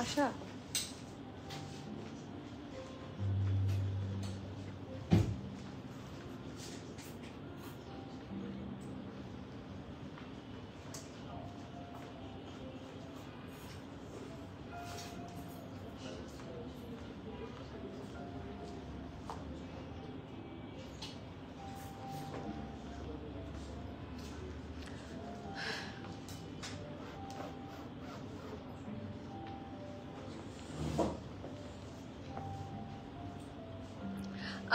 আশা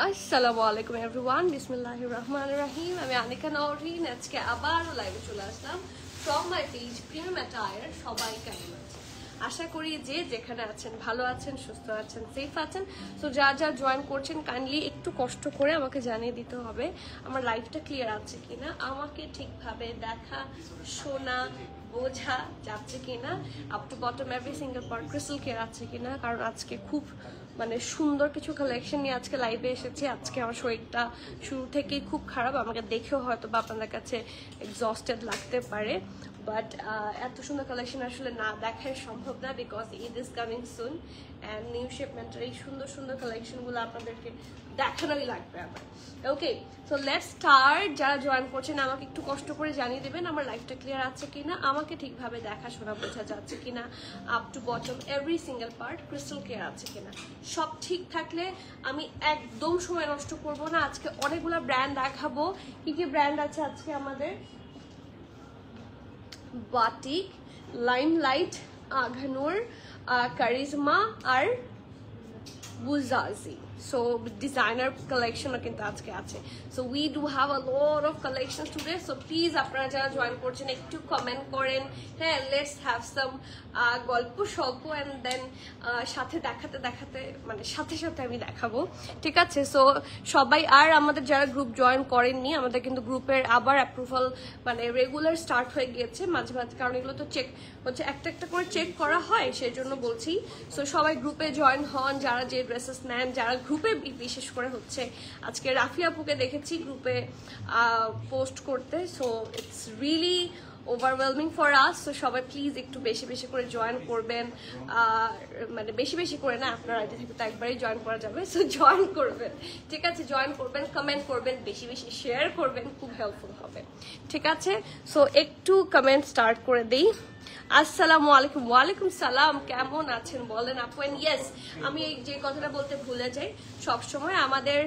আসসালামু আলাইকুম এভরিওয়ান, বিসমিল্লাহির রহমানির রহিম। আমি আনিকা নওরিন আজকে আবারও লাইভে চলে আসলাম from my page premium attire. সবাই কেমন আছেন? আশা করি যে যেখানে আছেন ভালো আছেন, সুস্থ আছেন, সেফ আছেন। সো যা যা জয়েন করছেন কাইন্ডলি একটু কষ্ট করে আমাকে জানিয়ে দিতে হবে আমার লাইভটা ক্লিয়ার আছে কিনা, আমাকে ঠিকভাবে দেখা শোনা বোঝা যাচ্ছে কিনা, up to bottom every single part crystal clear আছে কিনা। কারণ আজকে খুব মানে সুন্দর কিছু কালেকশন নিয়ে আজকে লাইভে এসেছি। আজকে আমার শরীরটা শুরু থেকেই খুব খারাপ, আমাকে দেখেও হয়তো বা আপনাদের কাছে এক্সস্টেড লাগতে পারে, বাট এত সুন্দর কালেকশন আসলে না দেখাই সম্ভব না, because Eid is coming soon and new শিপমেন্টের এই সুন্দর সুন্দর কালেকশনগুলো আপনাদেরকে দেখানোই লাগবে আমার। Okay, so let's start. যারা জয়েন করছেন আমাকে একটু কষ্ট করে জানিয়ে দেবেন আমার লাইফটা ক্লিয়ার আছে কিনা, আমাকে ঠিকভাবে দেখাশোনা বোঝা যাচ্ছে কিনা, up to bottom every single part crystal clear আছে কিনা। সব ঠিক থাকলে আমি একদম সময় নষ্ট করব না। আজকে অনেকগুলো ব্র্যান্ড দেখাবো। কি কি ব্র্যান্ড আছে আজকে আমাদের? বাটিক, লাইমলাইট, আঘানুর, কারিজমা আর বুজাজি। So designer collection কিন্তু আজকে আছে। So we do have a lot of collections today. So please আপনারা যারা জয়েন করছেন একটু কমেন্ট করেন। হ্যাঁ, let's have some গল্প স্বল্প and then সাথে দেখাতে দেখাতে মানে সাথে সাথে আমি দেখাবো, ঠিক আছে? সো সবাই আর আমাদের যারা গ্রুপ জয়েন করেননি, আমাদের কিন্তু গ্রুপের আবার অ্যাপ্রুভাল মানে রেগুলার স্টার্ট হয়ে গিয়েছে মাঝে মাঝে, কারণ এগুলো তো চেক হচ্ছে, একটা একটা করে চেক করা হয়, সেই জন্য বলছি। সো সবাই গ্রুপে জয়েন হন যারা যে ড্রেসেস নেন, যারা গ্রুপে বিশেষ করে হচ্ছে আজকে রাফি আপুকে দেখেছি গ্রুপে পোস্ট করতে। So it's really overwhelming for us. So সবাই প্লিজ একটু বেশি বেশি করে জয়েন করবেন, মানে বেশি বেশি করে না, আপনার আইডি থেকে তো একবারই জয়েন করা যাবে। সো জয়েন করবেন, ঠিক আছে? জয়েন করবেন, কমেন্ট করবেন, বেশি বেশি শেয়ার করবেন, খুব হেল্পফুল হবে, ঠিক আছে? সো একটু কমেন্ট স্টার্ট করে দিই। আসসালামু আলাইকুম। ওয়ালাইকুম সালাম, কেমন আছেন বলেন আপু? এন্ড ইয়েস, আমি এই যে কথাটা বলতে ভুলে যাই সবসময়, আমাদের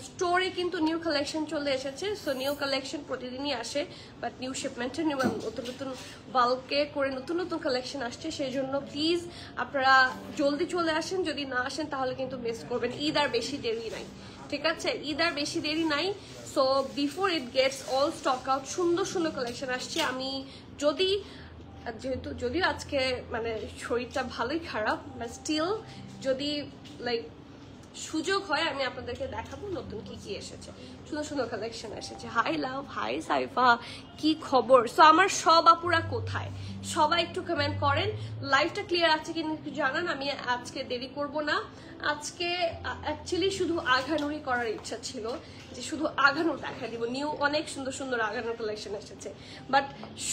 স্টোরে কিন্তু নিউ কালেকশন চলে এসেছে। সো নিউ কালেকশন প্রতিদিনই আসে, বাট নিউ শিপমেন্টে নতুন নতুন বাল্কে করে নতুন নতুন কালেকশন আসছে, সেই জন্য প্লিজ আপনারা জলদি চলে আসেন। যদি না আসেন তাহলে কিন্তু মিস করবেন। ঈদ আর বেশি দেরি নাই, ঠিক আছে? ঈদ আর বেশি দেরি নাই। So before it gets all stock out, সুন্দর সুন্দর কালেকশন আসছে। আমি যদিও আজকে মানে শরীরটা ভালোই খারাপ, বাট স্টিল যদি লাইক সুযোগ হয় আমি আপনাদেরকে দেখাবো নতুন কি কি এসেছে, সুন্দর সুন্দর কালেকশন এসেছে। হাই লাভ, হাই সাইফা, কি খবর? সো আমার সব আপুরা কোথায়? সবাই একটু কমেন্ট করেন। লাইভটা ক্লিয়ার আছে কিনা একটু জানান। আমি আজকে দেরি করব না। আজকে অ্যাকচুয়ালি শুধু আঘানুরই করার ইচ্ছা ছিল, যে শুধু আঘানুর দেখা দিব। নিউ অনেক সুন্দর সুন্দর আঘানুর কালেকশন এসেছে, বাট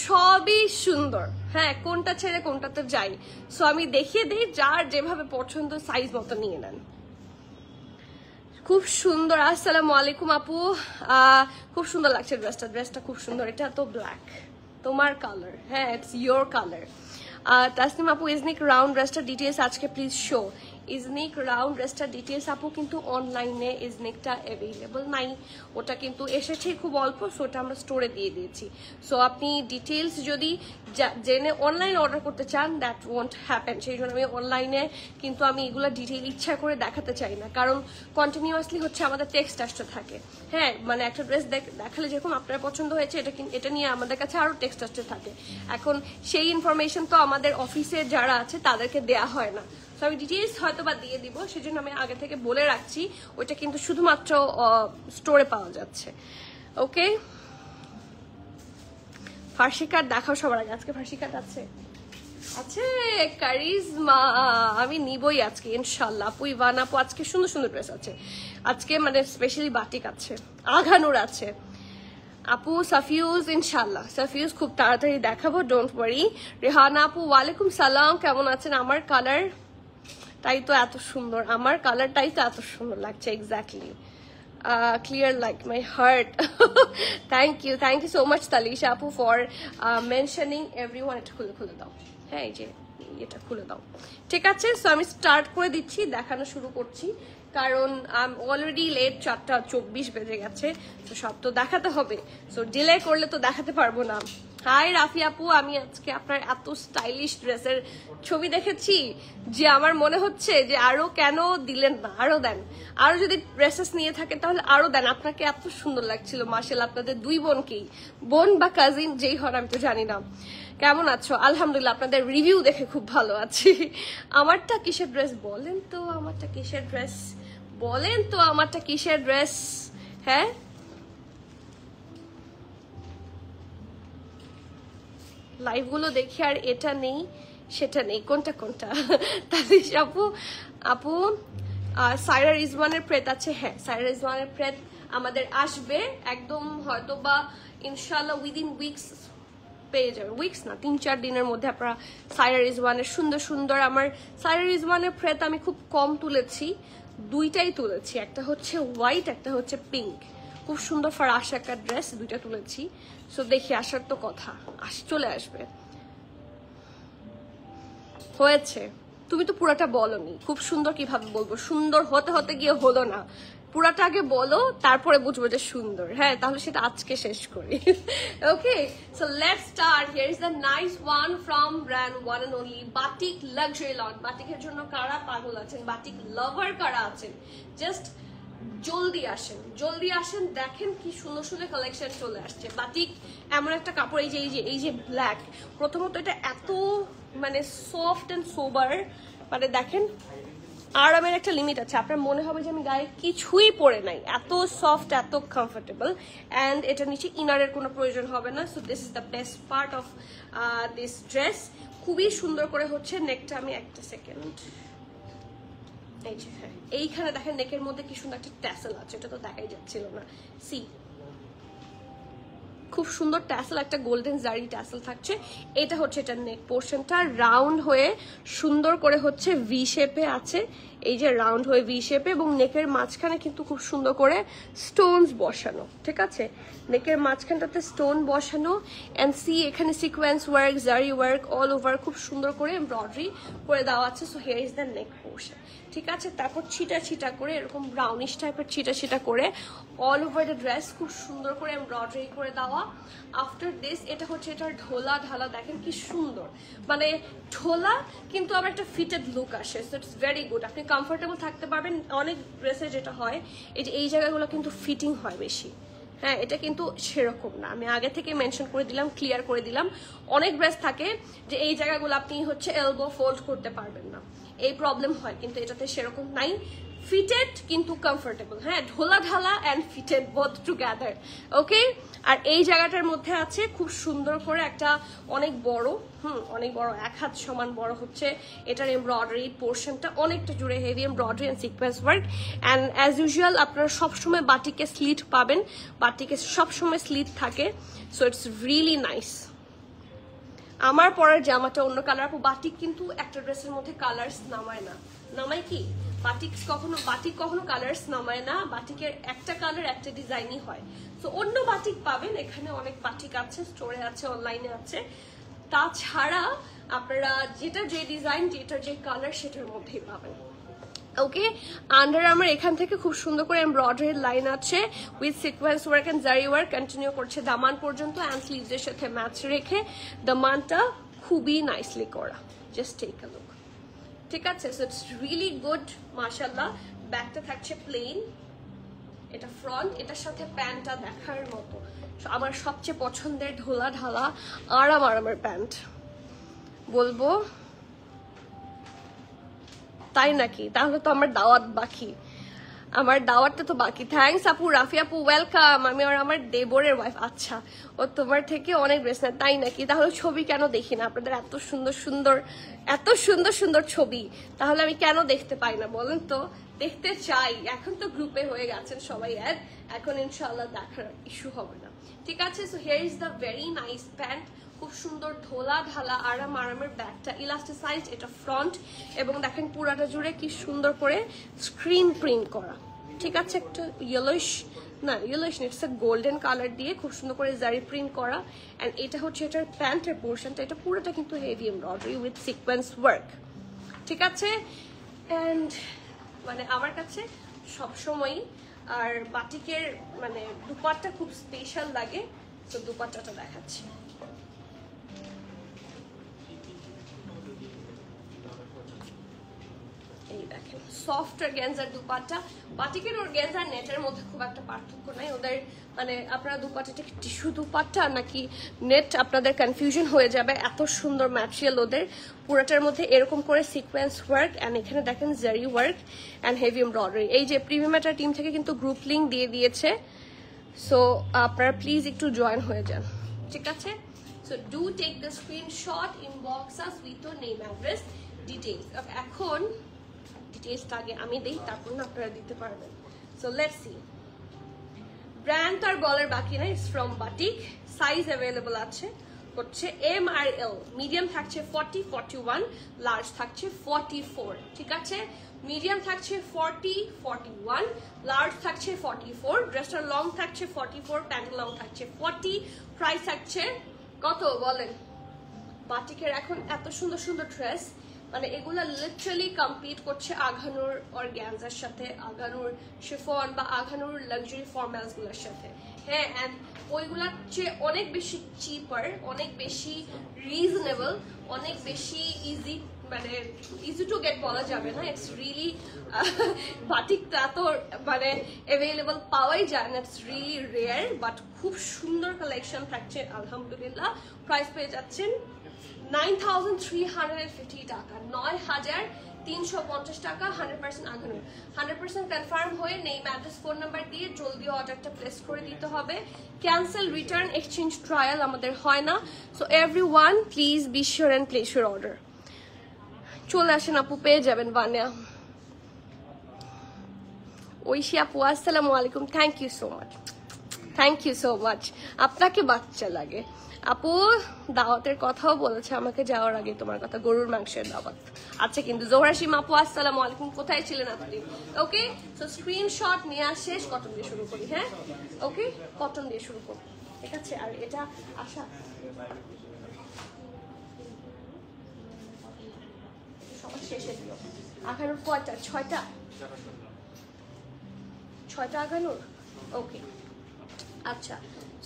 সবই সুন্দর। হ্যাঁ, কোনটা ছেড়ে কোনটাতে যাই। সো আমি দেখিয়ে দিই, যার যেভাবে পছন্দ সাইজ মতো নিয়ে নেন। খুব সুন্দর। আসসালামু আলাইকুম আপু, খুব সুন্দর লাগছে ড্রেসটা খুব সুন্দর। এটা তো ব্ল্যাক, তোমার কালার। হ্যাঁ, ইটস ইয়োর কালার। তাসনিম আপু, ইজনিক রাউন্ড ড্রেসটার ডিটেলস আজকে প্লিজ শো। ইজনিক রাউন্ড ড্রেসটার ডিটেলস আপু কিন্তু অনলাইনে ইজনিকটা অ্যাভেলেবল নাই, ওটা কিন্তু এসেছে খুব অল্প। সো ওটা আমরা স্টোরে দিয়ে দিয়েছি। সো আপনি ডিটেলস যদি জেনে অনলাইনে অর্ডার করতে চান, দ্যাট ওয়ন্ট হ্যাপেন। সেই জন্য আমি অনলাইনে কিন্তু আমি এগুলো ডিটেল ইচ্ছা করে দেখাতে চাই না, কারণ কন্টিনিউয়াসলি হচ্ছে আমাদের টেক্সট আসতে থাকে। হ্যাঁ, মানে একটা ড্রেস দেখালে যেরকম আপনার পছন্দ হয়েছে, এটা নিয়ে আমাদের কাছে আরও টেক্সট আসতে থাকে। এখন সেই ইনফরমেশন তো আমাদের অফিসে যারা আছে তাদেরকে দেয়া হয় না। সো আমি ডিটেলস হয়তো বা দিয়ে দিব, সেজন্য আমি আগে থেকে বলে রাখছি। ওইটা কিন্তু শুধুমাত্র স্টোরে পাওয়া যাচ্ছে। ওকে, ফার্সি কার্ড দেখাও সবার আগে। আজকে ফার্সি কার্ড আছে কারিজমা, আমি নিবই আজকে ইনশাল্লাহ। আপু ইভান আপু, আজকে সুন্দর সুন্দর ড্রেস আছে আজকে, মানে স্পেশালি বাটিক আছে, আঘানুর আছে। আপু সাফিউজ, ইনশাল্লাহ সাফিউজ খুব তাড়াতাড়ি দেখাবো, ডোন্ট ওয়ারি। রেহানা আপু ওয়ালাইকুম সালাম, কেমন আছেন? আমার কালার তাই তো এত সুন্দর, আমার কালারটাই তো এত সুন্দর লাগছে, exactly clear like my heart. Thank you so much Talisha আপু for mentioning everyone. এটা খুলে দাও, হ্যাঁ এই যে এটা খুলে দাও, ঠিক আছে? সো আমি স্টার্ট করে দিচ্ছি, দেখানো শুরু করছি, কারণ অলরেডি লেট, 4:24 বেজে গেছে, তো সব তো দেখাতে হবে, সো ডিলে করলে তো দেখাতে পারবো না। হাই রাফি আপু, আমি আজকে আপনার এত স্টাইলিশ ড্রেসের ছবি দেখেছি যে আমার মনে হচ্ছে যে আরো কেন দিলেন না, আরো দেন, আরো যদি ড্রেসেস নিয়ে থাকেন তাহলে আরো দেন, আপনাকে এত সুন্দর লাগছিল মাশাআল্লাহ, আপনাদের দুই বোনকেই, বোন বা কাজিন যেই হন আমি তো জানি না। কেমন আছো? আলহামদুলিল্লাহ, আপনাদের রিভিউ দেখে খুব ভালো আছি। আমারটা কিসের ড্রেস বলেন তো, আমারটা কিসের ড্রেস বলেন তো, আমারটা কিসের ড্রেস? হ্যাঁ লাইভ গুলো দেখি আর এটা নেই সেটা নেই, কোনটা তালিশ আপু? আপু সাইরা রিজওয়ানের প্রেত আছে, হ্যাঁ সাইরা রিজওয়ানের প্রেত আমাদের আসবে একদম, হয়তো বা ইনশাআল্লাহ উইদিন উইকস পেয়ে যাবেন, উইকস না 3-4 দিনের মধ্যে আপনারা সাইরা রিজওয়ানের সুন্দর সুন্দর, আমার সাইরা রিজওয়ানের প্রেত আমি খুব কম তুলেছি, দুইটাই তুলেছি, একটা হচ্ছে হোয়াইট, একটা হচ্ছে পিঙ্ক, খুব সুন্দর ফারাস একটা ড্রেস, দুইটা তুলেছি। সো দেখি আসার তো কথা, চলে আসবে। হয়েছে, তুমি তো পুরাটা বলনি, খুব সুন্দর কিভাবে বলবো, সুন্দর হতে হতে গিয়ে হলো না, পুরাটা আগে বলো তারপরে বুঝবো যে সুন্দর, হ্যাঁ তাহলে সেটা আজকে শেষ করি। Okay, so let's start. Here is the nice one from brand one and only batik luxury lot. বাটিকের জন্য কারা পাগল আছেন, বাটিক লাভার কারা আছেন, জাস্ট জলদি আসেন, দেখেন কি সুন্দর সুন্দর কালেকশন চলে আসছে। বাটিক এমন একটা কাপড়, এই যে ব্ল্যাক, প্রথমত এটা এত মানে সফট এন্ড সোবার, মানে দেখেন আরামের একটা লিমিট আছে, আপনার মনে হবে যে আমি গায়ে কিছুই পরে নাই, এত সফট, এত কমফোর্টেবল, অ্যান্ড এটা নিচে ইনারের কোনো প্রয়োজন হবে না। So this is the best part of this dress, খুবই সুন্দর করে হচ্ছে নেকটা, আমি একটা সেকেন্ড, এই যে হ্যাঁ এইখানে দেখেন নেকের মধ্যে কি সুন্দর একটা ট্যাসেল আছে, এটা তো দেখাই যাচ্ছিল না, সি খুব সুন্দর ট্যাসেল, একটা গোল্ডেন জারি ট্যাসেল থাকছে। এটা হচ্ছে এটা নেক পোর্শনটা রাউন্ড হয়ে সুন্দর করে হচ্ছে ভি শেপে আছে, এই যে রাউন্ড হয়ে ভি শেপে, এবং নেকের মাঝখানে কিন্তু খুব সুন্দর করে স্টোনস বসানো, ঠিক আছে? নেকের মাঝখানটাতে স্টোন বসানো, এন্ড সি এখানে সিকোয়েন্স ওয়ার্ক, জারি ওয়ার্ক অল ওভার, খুব সুন্দর করে এমব্রয়ডারি করে দেওয়া আছে। So here is the neck portion, ঠিক আছে? তারপর ছিটা করে এরকম ব্রাউনিশ টাইপের ছিটা করে অল ওভার দ্য ড্রেস খুব সুন্দর করে এমব্রয়ডারি করে দেওয়া। আফটার দিস এটা হচ্ছে এটার ঢোলা ঢালা, দেখেন কি সুন্দর, মানে ঢোলা কিন্তু আবার একটা ফিটেড লুক আসে, সো ইটস ভেরি গুড, আপনি কমফোর্টেবল থাকতে পারবেন। অনেক ড্রেসে যেটা হয় এই জায়গাগুলো কিন্তু ফিটিং হয় বেশি, হ্যাঁ এটা কিন্তু সেরকম না, আমি আগে থেকে মেনশন করে দিলাম, ক্লিয়ার করে দিলাম। অনেক ড্রেস থাকে যে এই জায়গাগুলো আপনি হচ্ছে এলবো ফোল্ড করতে পারবেন না, এই প্রবলেম হয়, কিন্তু এটাতে সেরকম নাই, ফিটেড কিন্তু কমফোর্টেবল, হ্যাঁ ঢোলা ঢালা অ্যান্ড ফিটেড বোথ টুগেদার। ওকে, আর এই জায়গাটার মধ্যে আছে খুব সুন্দর করে একটা অনেক বড়, অনেক বড়, 1 হাত সমান বড় হচ্ছে এটার এমব্রয়ডারি পোর্শনটা, অনেকটা জুড়ে heavy embroidery and sequence work. And as usual আপনারা সবসময় বাটিকে স্লিট পাবেন, বাটিকে সবসময় স্লিট থাকে, সো ইটস রিয়েলি নাইস। আমার পরের জামাটা অন্য কালার, আপু বাটিক কিন্তু একটা ড্রেসের মধ্যে কালার্স নামায় না, নামায় কি বাটিক কখনো কালার্স নামায় না, বাটিকের একটা কালার একটা ডিজাইনই হয়। তো অন্য বাটিক পাবেন, এখানে অনেক বাটিক আছে, স্টোরে আছে, অনলাইনে আছে, তাছাড়া আপনারা যেটা যে ডিজাইন, যেটা যে কালার সেটার মধ্যেই পাবেন। ওকে, আন্ডার আমার এখান থেকে খুব সুন্দর করে এমব্রয়ডারি লাইন আছে উইথ সিকোয়েন্স ওয়ার্ক এন্ড জারি ওয়ার্ক, কন্টিনিউ করছে দামান পর্যন্ত, অ্যান্ড স্লিভসের সাথে ম্যাচ রেখে দামানটা খুবই নাইসলি করা, জাস্ট টেক আ লুক, ঠিক আছে? সো ইটস রিয়েলি গুড মাশাআল্লাহ। ব্যাকটা থাকছে প্লেন, এটা ফ্রন্ট, এটার সাথে প্যান্টটা দেখার মতো, আমার সবচেয়ে পছন্দের ঢোলা ঢালা আরামের প্যান্ট বলবো, তাই নাকি? তাহলে তো আমার দাওয়াত বাকি। আমার দাওয়াতটা তো বাকি। থ্যাঙ্কস আপু, রাফি আপু ওয়েলকাম। আমি আর আমার দেবরের ওয়াইফ। আচ্ছা, ও তোমার থেকে অনেক ড্রেস নেয়, তাই নাকি? তাহলে ছবি কেন দেখি না? আপনাদের এত সুন্দর সুন্দর ছবি, তাহলে আমি কেন দেখতে পাই না বলেন তো? দেখতে চাই। এখন তো গ্রুপে হয়ে গেছেন সবাই অ্যাড, এখন ইনশাআল্লাহ দেখার ইস্যু হবে না। ঠিক আছে, so here is the very nice pant. খুব সুন্দর ধোলা ঢালা আরামের ব্যাগটা ইলাস্টিসাইজ, এটা ফ্রন্ট, এবং দেখেন পুরাটা জুড়ে কি সুন্দর করে স্ক্রিন প্রিন্ট করা। ঠিক আছে, একটা yellowish it's a golden colour দিয়ে খুব সুন্দর করে জারি প্রিন্ট করা। অ্যান্ড এটা হচ্ছে এটার প্যান্টের পোর্শনটা, এটা পুরোটা কিন্তু heavy embroidery with sequence work. ঠিক আছে, অ্যান্ড মানে আমার কাছে সবসময়ই আর বাটিকের মানে দুপাট্টা খুব স্পেশাল লাগে। তো দুপাট্টাটা দেখাচ্ছি। এই দেখেন সফট অর্গানজার দুপাট্টা। বাটিকের অর্গানজার নেটের মধ্যে খুব একটা পার্থক্য নাই। ওদের মানে আপনারা দুপাট্টাটা টিস্যু দুপাট্টা নাকি নেট আপনাদের কনফিউশন হয়ে যাবে, এত সুন্দর ম্যাটেরিয়াল ওদের। পুরোটার মধ্যে এরকম করে সিকোয়েন্স ওয়ার্ক, অ্যান্ড এখানে দেখেন জারি ওয়ার্ক অ্যান্ড হেভি এমব্রয়ডারি। এই যে প্রিমিয়ামেটার টিম থেকে কিন্তু গ্রুপ লিঙ্ক দিয়ে দিয়েছে, সো আপনারা প্লিজ একটু জয়েন হয়ে যান। ঠিক আছে, so do take the screenshot, inbox us with your name address details. এখন ডিটেইলসটা আগে আমি দেই, তারপর না আপনারা দিতে পারবেন। So let's C. ব্র্যান্ড আর বলার বাকি নাই, it's from batik. Size available আছে হচ্ছে এম আর এল। মিডিয়াম থাকছে 40, 41, লার্জ থাকছে 44। ঠিক আছে, মিডিয়াম থাকছে 40, 41, লার্জ থাকছে 44, ড্রেসটার লং থাকছে 44, প্যান্ট লং থাকছে 40। প্রাইস থাকছে কত বলেন? বাটিকের এখন এত সুন্দর ড্রেস, মানে এগুলা লিটারালি কম্পিট করছে আঘানুর অর্গানজার সাথে, আঘানুর শিফন বা আঘানুর লাক্সারি ফর্মালস গুলোর সাথে। হ্যাঁ, অ্যান্ড ওইগুলার চেয়ে অনেক বেশি চিপার, অনেক বেশি রিজনেবল, অনেক বেশি ইজি, মানে ইজি টু গেট বলা যাবে না। ইটস রিয়েলি বাটিকটা এত মানে অ্যাভেলেবল পাওয়াই যায় না, ইটস রিয়েলি রেয়ার, বাট খুব সুন্দর কালেকশন থাকছে আলহামদুলিল্লাহ। প্রাইস পেয়ে যাচ্ছেন 9,350 টাকা, 9,350 টাকা, 100% আঘানুর। 100% কনফার্ম হয়ে নেম অ্যাড্রেস ফোন নাম্বার দিয়ে জলদি অর্ডারটা প্লেস করে দিতে হবে। ক্যান্সেল, রিটার্ন, এক্সচেঞ্জ, ট্রায়াল আমাদের হয় না। So everyone please be sure and place your order. চলে আসেন আপু, পেয়ে যাবেন বানিয়া। ঐশী আপু আসসালামু আলাইকুম, thank you so much, thank you so much. আপনাকে বাচ্চা লাগে আপু, দাওয়াতের কথাও বলেছে আমাকে যাওয়ার আগে তোমার কথা, গরুর মাংসের দাওয়াত আচ্ছা। কিন্তু জোহরাশিম আপু আসসালামু আলাইকুম, কোথায় ছিলেন আপনি? ওকে, সো স্ক্রিনশট নিয়ে শেষ, কটন দিয়ে শুরু করি। হ্যাঁ ওকে, কটন দিয়ে শুরু করি। ঠিক আছে, আর এটা আশা সবার শেষে দিও। আঘানুর কয়টা? 6টা আঘানুর। ওকে আচ্ছা,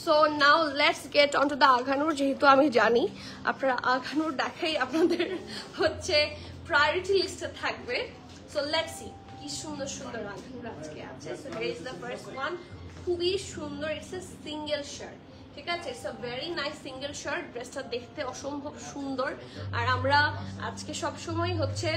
so now let's get on to the Aghanoor. যেহেতু আমি জানি আপনারা আঘানুর দেখাই আপনাদের হচ্ছে প্রায়োরিটি লিস্টে থাকবে, সো লেটস সি কি সুন্দর আঘানুর আজকে আছে। So here is the first one, খুবই সুন্দর। It's a single shirt. ঠিক আছে, it's a very nice single shirt. ড্রেসটা দেখতে অসম্ভব সুন্দর। আর আমরা আজকে সবসময় হচ্ছে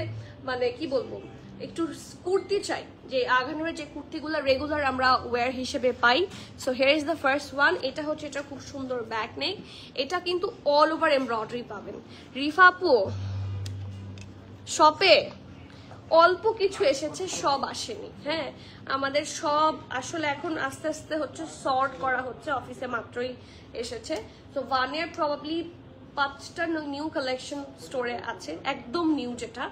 মানে কি বলবো, একটু কুর্তি চাই, যে আঘানুরের যে কুর্তিগুলো রেগুলার আমরা ওয়্যার হিসেবে পাই। So here is the first one. এটা হচ্ছে, এটা খুব সুন্দর ব্যাক নেক, এটা কিন্তু অল ওভার এমব্রয়ডারি পাবেন। রিফা আপু শপে অল্প কিছু এসেছে, সব আসেনি। হ্যাঁ, আমাদের সব আসলে এখন আস্তে আস্তে হচ্ছে সর্ট করা হচ্ছে, অফিসে মাত্রই এসেছে। তো ওয়ানের প্রবাবলি 5টা নিউ কালেকশন স্টোরে আছে, একদম নিউ যেটা,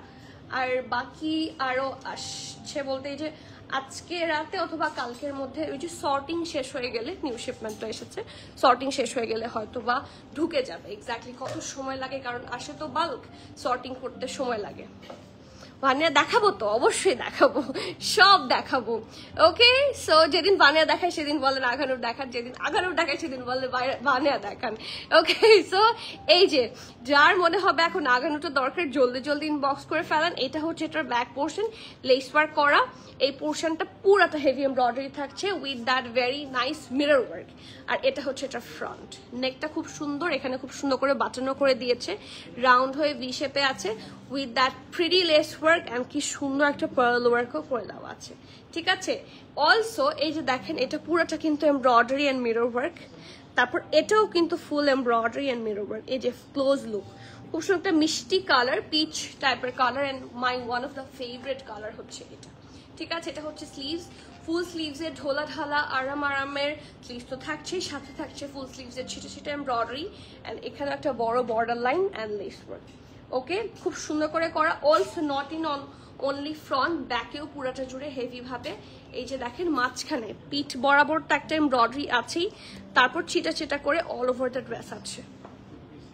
আর বাকি আরো আসছে বলতে এই যে আজকে রাতে অথবা কালকের মধ্যে ওই যে সর্টিং শেষ হয়ে গেলে, নিউ শিপমেন্টটা এসেছে, সর্টিং শেষ হয়ে গেলে হয়তো বা ঢুকে যাবে। এক্স্যাক্টলি কত সময় লাগে, কারণ আসে তো বাল্ক, সর্টিং করতে সময় লাগে। বানিয়া দেখাবো তো, অবশ্যই দেখাবো, সব দেখাবো। ওকে, সো যেদিন বানিয়া দেখায় সেদিন বলেন আঘানুর দেখান, যেদিন আঘানুর দেখায় সেদিন বললে বানিয়া দেখান। ওকে, সো এই যে যার মনে হবে এখন আঘানুরটা দরকার, জলদি ইনবক্স করে ফেলান। এটা হচ্ছে এটার ব্যাক পোর্শন, লেস ওয়ার্ক করা। এই পোর্শনটা পুরাটা হেভি এমব্রয়ডারি থাকছে with that very nice mirror work. আর এটা হচ্ছে এটা ফ্রন্ট নেকটা খুব সুন্দর, এখানে খুব সুন্দর করে বাটানো করে দিয়েছে, রাউন্ড হয়ে ভি শেপে আছে। With that pretty less work and কি সুন্দর একটা পার্ল ওয়ার্কও করে দেওয়া আছে, ঠিক আছে। অলসো এই যে দেখেন এটা পুরোটা কিন্তু এমব্রয়ডারি অ্যান্ড মিরর ওয়ার্ক, তারপর এটাও কিন্তু full embroidery and mirror work. এই যে ক্লোজ লুক, খুব সুন্দর একটা মিষ্টি কালার, পিচ টাইপের colour, and my one of the favourite colour হচ্ছে এটা, ঠিক আছে। এটা হচ্ছে স্লিভস, ফুল স্লিভসের ঢোলা ঢালা আরামের স্লিভস তো থাকছেই, সাথে থাকছে ফুল স্লিভসের ছিটে ছিটে এমব্রয়ডারি, অ্যান্ড এখানে একটা বড় border line and less work. Okay, খুব সুন্দর করে করা। Also not in only front, ব্যাকেও পুরাটা জুড়ে হেভি ভাবে এই যে দেখেন মাঝখানে পিঠ বরাবর তো একটা এমব্রয়ডারি আছেই, তারপর ছিটা ছিটা করে অল ওভার দ্য ড্রেস আছে,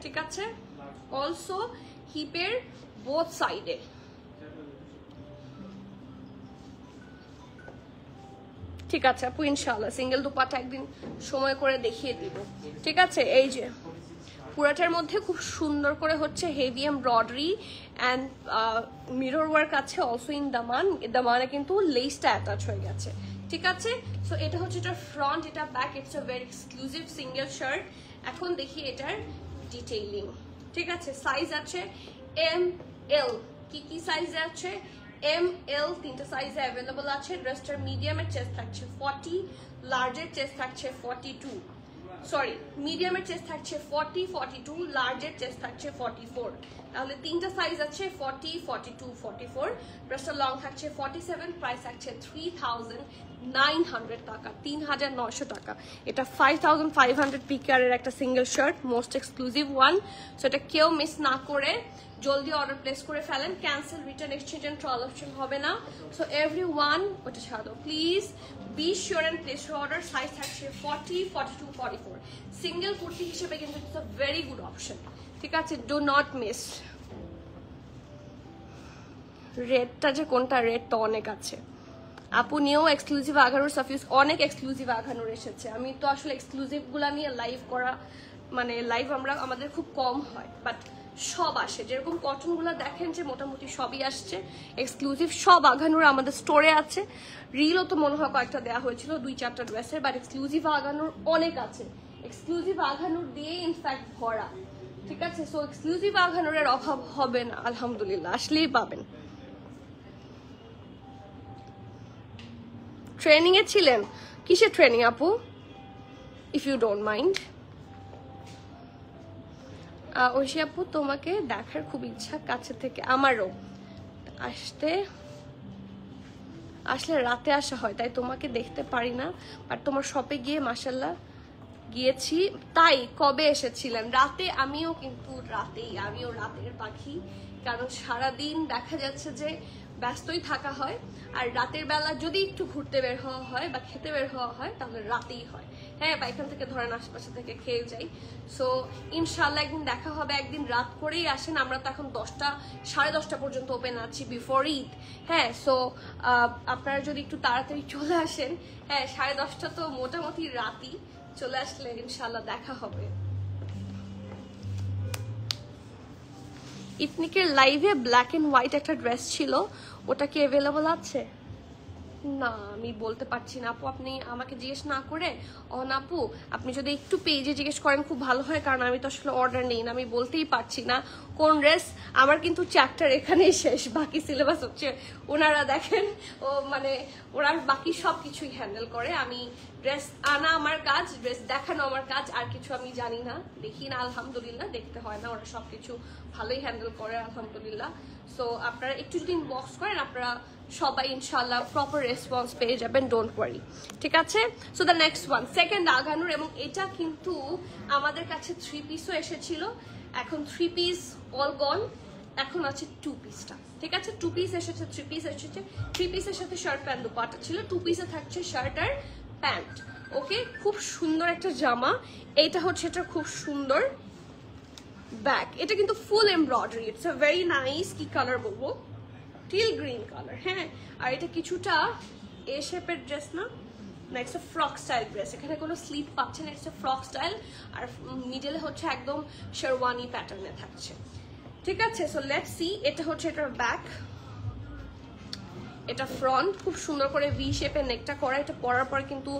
ঠিক আছে। অলসো হিপের বোথ সাইডে ঠিক আছে আপু, ইনশাআল্লাহ সিঙ্গেল দুপাটা একদিন সময় করে দেখিয়ে দিব, ঠিক আছে। এই যে পুরাটার মধ্যে খুব সুন্দর করে হচ্ছে heavy embroidery and mirror work আছে। অলসো ইন দামানে কিন্তু লেসটা অ্যাটাচ হয়ে গেছে, ঠিক আছে। সো এটা হচ্ছে এটার ফ্রন্ট, এটা back, it's a very exclusive single shirt. এখন দেখি এটার ডিটেইলিং, ঠিক আছে। সাইজ আছে এম এল, কি সাইজে আছে? এম এল, তিনটা সাইজে অ্যাভেলেবল আছে। ড্রেসটার মিডিয়ামের চেস্ট থাকছে 40, লার্জের চেস্ট থাকছে 42, সরি মিডিয়ামের চেস্ট থাকছে 40, 42, লার্জের চেস্ট থাকছে 44। তাহলে তিনটা সাইজ আছে 40, 42, 44। ড্রেসটার লং থাকছে 47, প্রাইস থাকছে 3900 টাকা, 3900 টাকা। এটা 5500 পিকারের একটা single shirt, most exclusive one. So এটা কেউ মিস না করে জলদি অর্ডার প্লেস করে ফেলেন। Cancel, return, exchange and trial option হবে না। সো এভরিওয়ান ওটা ছাড়া দাও please, be sure and place your order. Size থাকছে 40, 42, 44। সিঙ্গেল কুর্তি হিসেবে কিন্তু it's a very good option, ঠিক আছে। Do not miss. রেডটা যে কোনটা, রেড তো অনেক আছে আপু। নিয়েও এক্সক্লুসিভ আঘানুর সাফিউজ, অনেক এক্সক্লুসিভ আঘানুর এসেছে। আমি তো আসলে এক্সক্লুসিভ গুলা নিয়ে লাইভ করা, মানে লাইভ আমাদের খুব কম হয়, বাট সব আসে। যেরকম কটন গুলা দেখেন যে মোটামুটি সবই আসছে এক্সক্লুসিভ, সব আঘানুর আমাদের স্টোরে আছে। রিলও তো মনে হয় কয়েকটা দেওয়া হয়েছিল, 2-4টা ড্রেসের, বাট এক্সক্লুসিভ আঘানুর অনেক আছে। এক্সক্লুসিভ আঘানুর দিয়ে ইনফ্যাক্ট ভরা, ঠিক আছে। সো এক্সক্লুসিভ আঘানুরের অভাব হবে না আলহামদুলিল্লাহ, আসলেই পাবেন। ট্রেনিং এ ছিলেন? কিসের ট্রেনিং আপু, if you don't mind? Oishi আপু তোমাকে দেখার খুব ইচ্ছা কাছে থেকে, আমারও। আসলে রাতে আসা হয় তাই তোমাকে দেখতে পারি না, আর তোমার শপে গিয়ে মাশাল্লাহ গিয়েছি। তাই কবে এসেছিলেন? রাতে। আমিও কিন্তু আমিও রাতের পাখি, কারণ সারাদিন দেখা যাচ্ছে যে ব্যস্তই থাকা হয়, আর রাতের বেলা যদি একটু ঘুরতে বের হওয়া হয় বা খেতে বের হওয়া হয় তাহলে রাতেই হয়। হ্যাঁ, বা এখান থেকে ধরেন আশেপাশে থেকে খেয়ে যাই। সো ইনশাল্লাহ একদিন দেখা হবে, একদিন রাত করেই আসেন। আমরা তো এখন 10টা, 10:30 পর্যন্ত ওপেন আছি বিফোর ঈদ। হ্যাঁ, সো আপনারা যদি একটু তাড়াতাড়ি চলে আসেন, হ্যাঁ 10:30 তো মোটামুটি রাতই, চলে আসলে ইনশাল্লাহ দেখা হবে। ইথনিকের লাইভে ব্ল্যাক এন্ড হোয়াইট একটা ড্রেস ছিল, ওটা কি অ্যাভেলেবল আছে? না আমি বলতে পারছি না আপু, আপনি আমাকে জিজ্ঞেস না করে। আপু আপনি যদি একটু পেজে জিজ্ঞেস করেন খুব ভালো হয়, কারণ আমি তো আসলে অর্ডার নেই না, আমি বলতেই পারছি না কোন ড্রেস। আমার কিন্তু চ্যাপ্টার এখানেই শেষ, বাকি সিলেবাস হচ্ছে ওনারা দেখেন, ও মানে ওরা বাকি সব কিছুই হ্যান্ডেল করে। আমি ড্রেস আনা আমার কাজ, ড্রেস দেখানো আমার কাজ, আর কিছু আমি জানি না, দেখি না আলহামদুলিল্লাহ, দেখতে হয় না, ওরা সবকিছু ভালোই হ্যান্ডেল করে আলহামদুলিল্লাহ। সো আপনারা একটু যদি ইনবক্স করেন, আপনারা সবাই ইনশাল্লাহ প্রপার রেসপন্স পেয়ে যাবেন, ডোন্ট ওয়ারি, ঠিক আছে। So the next one, second আঘানুর, এবং এটা কিন্তু আমাদের কাছে 3 পিসও এসেছিল। এখন 3 পিস অল গন, এখন আছে 2 পিসটা, ঠিক আছে। 2 পিস এসেছে, 3 পিস এসেছে। 3 পিসের সাথে শার্ট প্যান্ট দুপাটা ছিল, 2 পিসে থাকছে শার্ট আর প্যান্ট। ওকে, খুব সুন্দর একটা জামা। এইটা হচ্ছে এটা খুব সুন্দর ব্যাক, এটা কিন্তু full embroidery, it's a very nice, কি কালার বলবো, টিল গ্রিন কালার। হ্যাঁ, আর এটা কিছুটা এ শেপের ড্রেস না, it's a frock style dress. এখানে কোনো স্লিপ পাচ্ছে না, ইটস আ ফ্রক স্টাইল, আর মিডলে হচ্ছে একদম শেরওয়ানি প্যাটার্নে থাকছে, ঠিক আছে। সো লেটস সি, এটা হচ্ছে এটার ব্যাক, এটা ফ্রন্ট, খুব সুন্দর করে ভি শেপের নেকটা করা। এটা পরার পর কিন্তু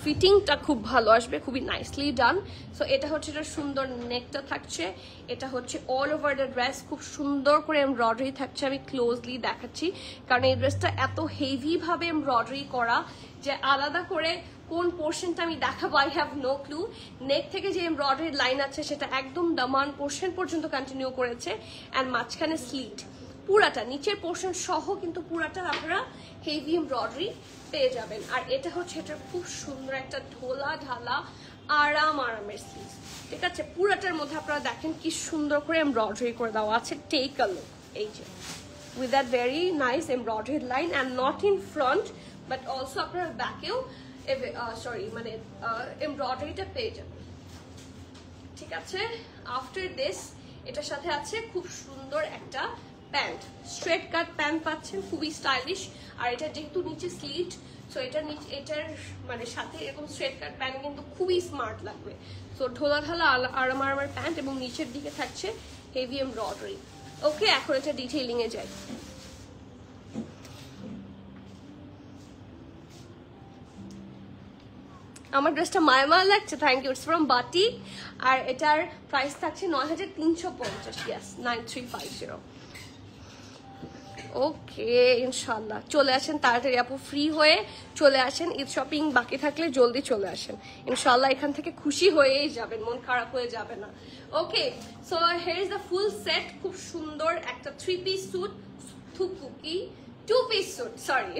ফিটিংটা খুব ভালো আসবে, খুবই নাইসলি ডান। সো এটা হচ্ছে এটা সুন্দর নেকটা থাকছে, এটা হচ্ছে অল ওভার দ্য ড্রেস খুব সুন্দর করে এমব্রয়ডারি থাকছে। আমি ক্লোজলি দেখাচ্ছি কারণ এই ড্রেসটা এত হেভি ভাবে এমব্রয়ডারি করা যে আলাদা করে কোন পোর্শনটা আমি দেখাবো আই হ্যাভ নো ক্লু। নেক থেকে যে এমব্রয়ডারি লাইন আছে সেটা একদম দামান পোর্শন পর্যন্ত কন্টিনিউ করেছে, অ্যান্ড মাঝখানে স্লিট পুরাটা নিচের পোর্শন সহ কিন্তু পুরাটা আপনারা হেভি এমব্রয়ডারি পেয়ে যাবেন। আর এটা হচ্ছে এটা খুব সুন্দর একটা ঢোলা ঢালা আরামের স্লিভ, ঠিক আছে। পুরাটার মধ্যে আপনারা দেখেন কি সুন্দর করে এমব্রয়ডারি করে দেওয়া আছে, টেক আ লুক। এই যে with that very nice embroidery line, and not in front but also আপনারা ব্যাকেও মানে এমব্রয়ডারিটা পেয়ে যাবেন, ঠিক আছে। আফটার দিস এটার সাথে আছে খুব সুন্দর একটা প্যান্ট, স্ট্রেট কাট প্যান্ট পাচ্ছেন, খুবই স্টাইলিশ। আর এটা যেহেতু নিচে স্লিট, সো এটার মানে সাথে এরকম স্ট্রেট কাট প্যান্ট কিন্তু খুবই স্মার্ট লাগবে। সো ঢোলা ঢালা আরামার প্যান্ট এবং নিচের দিকে থাকছে হেভি এমব্রয়ডারি। ওকে, এখন এটা ডিটেইলিং এ যাই। আমার ড্রেসটা মায়ামাল লাগছে, থ্যাংক ইউ। ইটস ফ্রম বাটি আর এটার প্রাইস থাকছে 9350। ইয়েস, 9350। ওকে, ইনশাল্লাহ চলে আসেন তাড়াতাড়ি আপু, ফ্রি হয়ে চলে আসেন। ঈদ শপিং বাকি থাকলে জলদি চলে আসেন, ইনশাল্লাহ এখান থেকে খুশি হয়েই যাবেন, মন খারাপ হয়ে যাবে না। Okay, so here is the full set. খুব সুন্দর একটা 3 পিস স্যুট, থুকুকি 2 পিস স্যুট, সরি।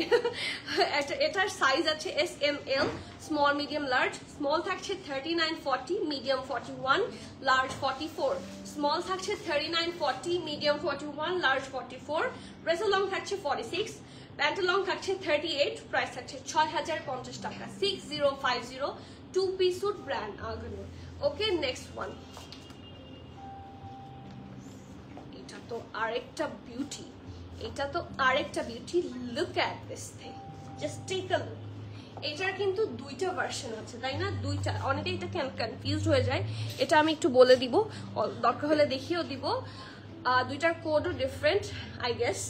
এটার সাইজ আছে SML, small medium large. Small থাকছে 39-40, মিডিয়াম 41, লার্জ 44। স্মল থাকছে 39-40, মিডিয়াম 41, লার্জ 44। ড্রেস লং থাকছে 46, প্যান্ট লং থাকছে 38। প্রাইস থাকছে 6050 টাকা, 6050। 2 পিস স্যুট, ব্র্যান্ড আগানো। Okay, next one. এটা তো আরেকটা বিউটি, এটা তো আরেকটা beauty. Look at this thing, just take a look. এটার কিন্তু দুইটা ভার্সন আছে, তাই না? দুইটা, অনেকে এটা কনফিউজড হয়ে যায়। এটা আমি একটু বলে দিব, দরকার হলে দেখিয়েও দিব। দুইটার কোডও ডিফারেন্ট আই গেস।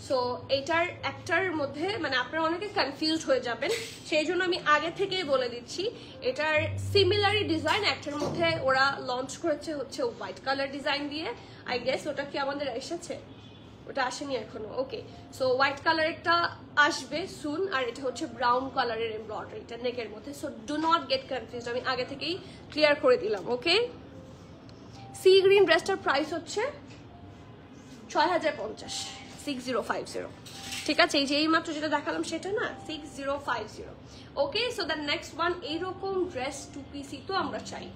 সো এটার একটার মধ্যে মানে আপনারা অনেকে কনফিউজড হয়ে যাবেন, সেই জন্য আমি আগে থেকেই বলে দিচ্ছি। এটার সিমিলারই ডিজাইন, একটার মধ্যে ওরা লঞ্চ করেছে হচ্ছে হোয়াইট কালার ডিজাইন দিয়ে আই গেস। ওটা কি আমাদের এসেছে? ওটা আসেনি এখনো। ওকে, সো হোয়াইট কালারেরটা আসবে সুন, আর এটা হচ্ছে ব্রাউন কালারের এমব্রয়ডারিটা নেকের মধ্যে। So do not get confused, আমি আগে থেকেই ক্লিয়ার করে দিলাম। ওকে, সি গ্রিন ড্রেসটার প্রাইস হচ্ছে 6050, 6050, ঠিক আছে। এই যে এই মাত্র যেটা দেখালাম সেটা না, 6050। ওকে, সো দ্য নেক্সট ওয়ান। এইরকম ড্রেস 2 পিসই তো আমরা চাই,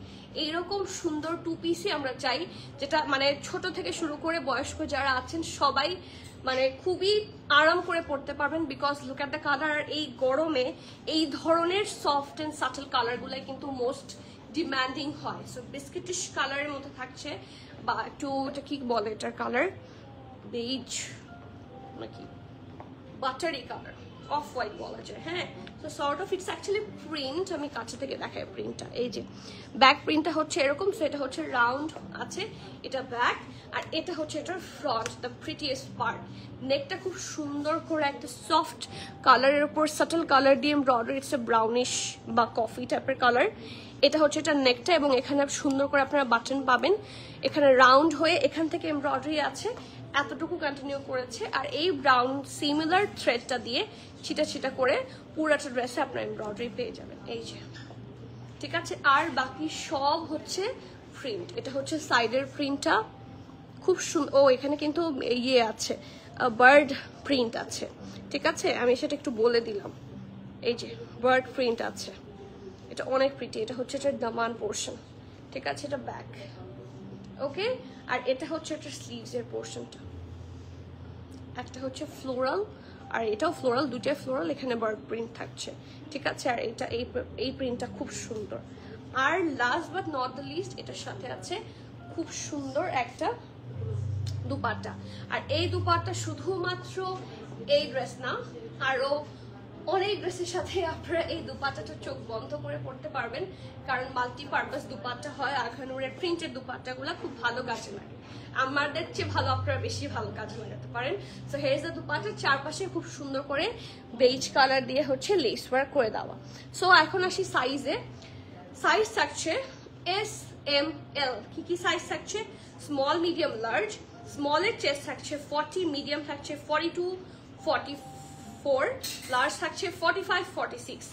এইরকম সুন্দর 2 পিসই আমরা চাই, যেটা মানে ছোট থেকে শুরু করে বয়স্ক যারা আছেন সবাই মানে খুবই আরাম করে পড়তে পারবেন। Because look at the colour, এই গরমে এই ধরনের সফট অ্যান্ড সাটল কালারগুলাই কিন্তু মোস্ট ডিমান্ডিং হয়। সো বিস্কিটিশ কালারের মধ্যে থাকছে, বা একটু এটা কি বলে এটার কালার, বেজ নাকি বাটারি কালার, অফ হোয়াইট বলা যায়। হ্যাঁ, তো sort of its actually print. আমি কাছে থেকে দেখাই প্রিন্টটা। এই যে ব্যাক প্রিন্টটা হচ্ছে এরকম। সো এটা হচ্ছে রাউন্ড আছে, এটা ব্যাক, আর এটা হচ্ছে এটার ফ্রন্ট, দ্য প্রিটিয়েস্ট পার্ট। নেকটা খুব সুন্দর করে একটা সফট কালারের উপর সাটল কালার দিয়ে এমব্রয়ডারি, ইটস এ ব্রাউনিশ বা কফি টাইপের কালার। এটা হচ্ছে এটা নেকটা, এবং এখানে সুন্দর করে আপনারা বাটন পাবেন। এখানে রাউন্ড হয়ে এখান থেকে এমব্রয়ডারি আছে, এতটুকু কন্টিনিউ করেছে। আর এই ব্রাউন সিমিলার থ্রেডটা দিয়ে ছিটা ছিটা করে পুরাটা ড্রেসে আপনার এমব্রয়ডারি পেয়ে যাবেন, এই যে, ঠিক আছে। আর বাকি সব হচ্ছে প্রিন্ট। এটা হচ্ছে সাইডের প্রিন্টটা, খুব সুন্দর। ও, এখানে কিন্তু ইয়ে আছে, বার্ড প্রিন্ট আছে, ঠিক আছে। আমি সেটা একটু বলে দিলাম, এই যে বার্ড প্রিন্ট আছে, এটা অনেক প্রিটি। এটা হচ্ছে এটার দামান পোর্শন, ঠিক আছে, এটা ব্যাক। ওকে, আর এটা হচ্ছে একটা স্লিভসের পোর্শনটা, একটা হচ্ছে ফ্লোরাল আর এটাও ফ্লোরাল, দুইটাই ফ্লোরাল। এখানে বার্ড প্রিন্ট থাকছে, ঠিক আছে। আর এটা এই প্রিন্টটা খুব সুন্দর। আর last but not the list, এটার সাথে আছে খুব সুন্দর একটা দুপাট্টা। আর এই দুপাট্টা শুধুমাত্র এই ড্রেস না, আরো অনেক ড্রেসের সাথে আপনারা এই দুপাট্টাটা চোখ বন্ধ করে পড়তে পারবেন, কারণ মাল্টিপারপাস দুপাট্টা হয়। আখানুরের প্রিন্টের দুপাট্টাগুলো খুব ভালো কাজে লাগে, আমাদের চেয়ে ভালো আপনারা বেশি ভালো কাজে লাগাতে পারেন। So here is the dupatta, চারপাশে খুব সুন্দর করে বেজ কালার দিয়ে হচ্ছে লেস ওয়ার্ক করে দেওয়া। সো এখন আসি সাইজে। সাইজ থাকছে এস এম এল। কি কি সাইজ থাকছে? Small, medium, large. স্মলের চেস্ট থাকছে 40, মিডিয়াম থাকছে 42, 44, লার্জ থাকছে 45, 46।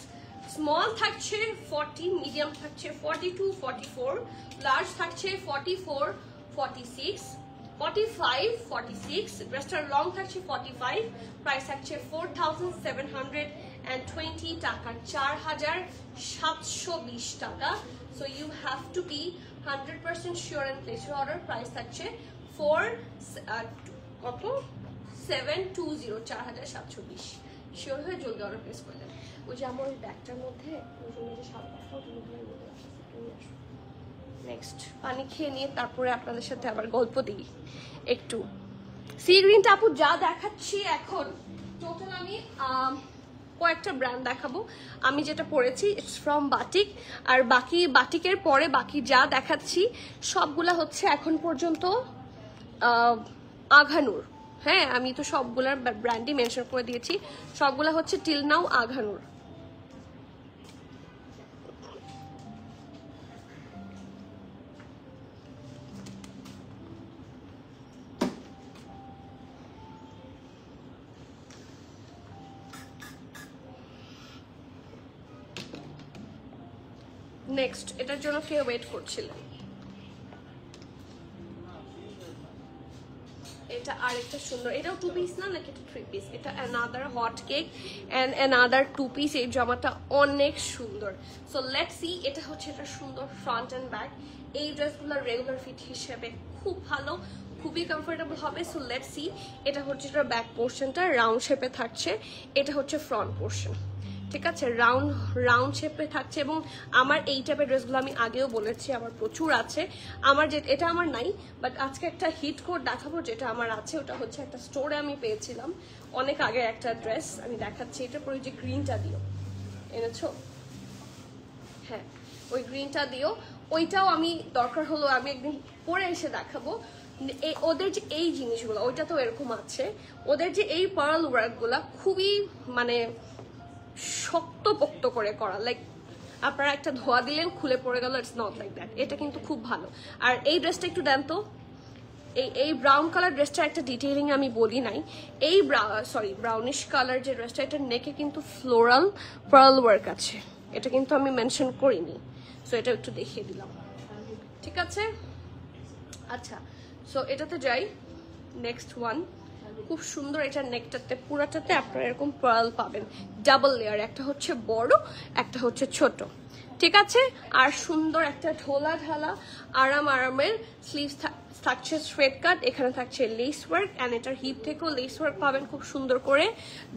স্মল থাকছে 40, মিডিয়াম থাকছে 42, 44, লার্জ থাকছে 44, 46, 45, 46। ড্রেসটার লং থাকছে 45। প্রাইস থাকছে 4720 টাকা, 4720 টাকা। So you have to be 100% sure and place your order. Price থাকছে 4720, শিওর হয়ে জলদি অর্ডার প্লেস করে দেন। ওই যে আমার ওই ব্যাগটার মধ্যে নেক্সট পানি খেয়ে নিয়ে তারপরে আপনাদের সাথে আবার গল্প দিই একটু। সি গ্রিনটা আপু যা দেখাচ্ছি এখন টোটাল আমি কয়েকটা ব্র্যান্ড দেখাবো। আমি যেটা পরেছি ইটস ফ্রম বাটিক, আর বাকি বাটিকের পরে বাকি যা দেখাচ্ছি সবগুলা হচ্ছে এখন পর্যন্ত আঘানুর। হ্যাঁ, আমি তো সবগুলার ব্র্যান্ডই মেনশন করে দিয়েছি, সবগুলা হচ্ছে টিল নাও আঘানুর। নেক্সট এটার জন্য কে ওয়েট করছিলেন? এটা আরেকটা সুন্দর, এটাও 2 পিস না, নাকি এটা 3 পিস? এটা another hot cake and another 2 piece. এই জামাটা অনেক সুন্দর। So let's see. এটা হচ্ছে এটা সুন্দর ফ্রন্ট এন্ড ব্যাক। এই ড্রেসগুলো রেগুলার ফিট হিসেবে খুব ভালো, খুবই কমফোর্টেবল হবে। So let's see. এটা হচ্ছে এটা ব্যাক পোর্শনটা রাউন্ড শেপে থাকছে, এটা হচ্ছে ফ্রন্ট পোর্শন। ঠিক আছে, রাউন্ড শেপে থাকছে। এবং আমার এই টাইপের ড্রেসগুলো আমি আগেও বলেছি আমার প্রচুর আছে। আমার যে এটা আমার নাই, বাট আজকে একটা হিট কোড দেখাবো যেটা আমার আছে। ওটা হচ্ছে একটা স্টোরে আমি পেয়েছিলাম অনেক আগে একটা ড্রেস, আমি দেখাচ্ছি। এটার পরে যে গ্রিনটা দিও এনেছো, হ্যাঁ ওই গ্রিনটা দিও, ওইটাও আমি দরকার হলো আমি একদিন পরে এসে দেখাবো। ওদের যে এই জিনিসগুলো, ওইটা তো এরকম আছে। ওদের যে এই পার্ল ওয়ার্কগুলো খুবই মানে শক্তপোক্ত করে করা, লাইক আপনারা একটা ধোয়া দিলেন খুলে পড়ে গেল, ইটস নট লাইক দ্যাট। এটা কিন্তু খুব ভালো। আর এই ড্রেসটা একটু দেন তো, এই ব্রাউন কালার ড্রেসটা একটা ডিটেইলিং আমি বলি নাই। এই ব্রাউনিশ কালার যে ড্রেসটা, এটার নেকে কিন্তু ফ্লোরাল পার্ল ওয়ার্ক আছে, এটা কিন্তু আমি মেনশন করিনি। সো এটা একটু দেখিয়ে দিলাম, ঠিক আছে? আচ্ছা, সো এটাতে যাই। নেক্সট ওয়ান খুব সুন্দর। এটার নেকটাতে পুরাটাতে আপনারা এরকম পার্ল পাবেন, ডাবল লেয়ার, একটা হচ্ছে বড় একটা হচ্ছে ছোট, ঠিক আছে? আর সুন্দর একটা ঢোলা ঢালা আরামের স্লিভস থাকছে স্ট্রেট কাট, এখানে থাকছে লেস ওয়ার্ক, অ্যান্ড এটার হিপ থেকেও লেস ওয়ার্ক পাবেন খুব সুন্দর করে।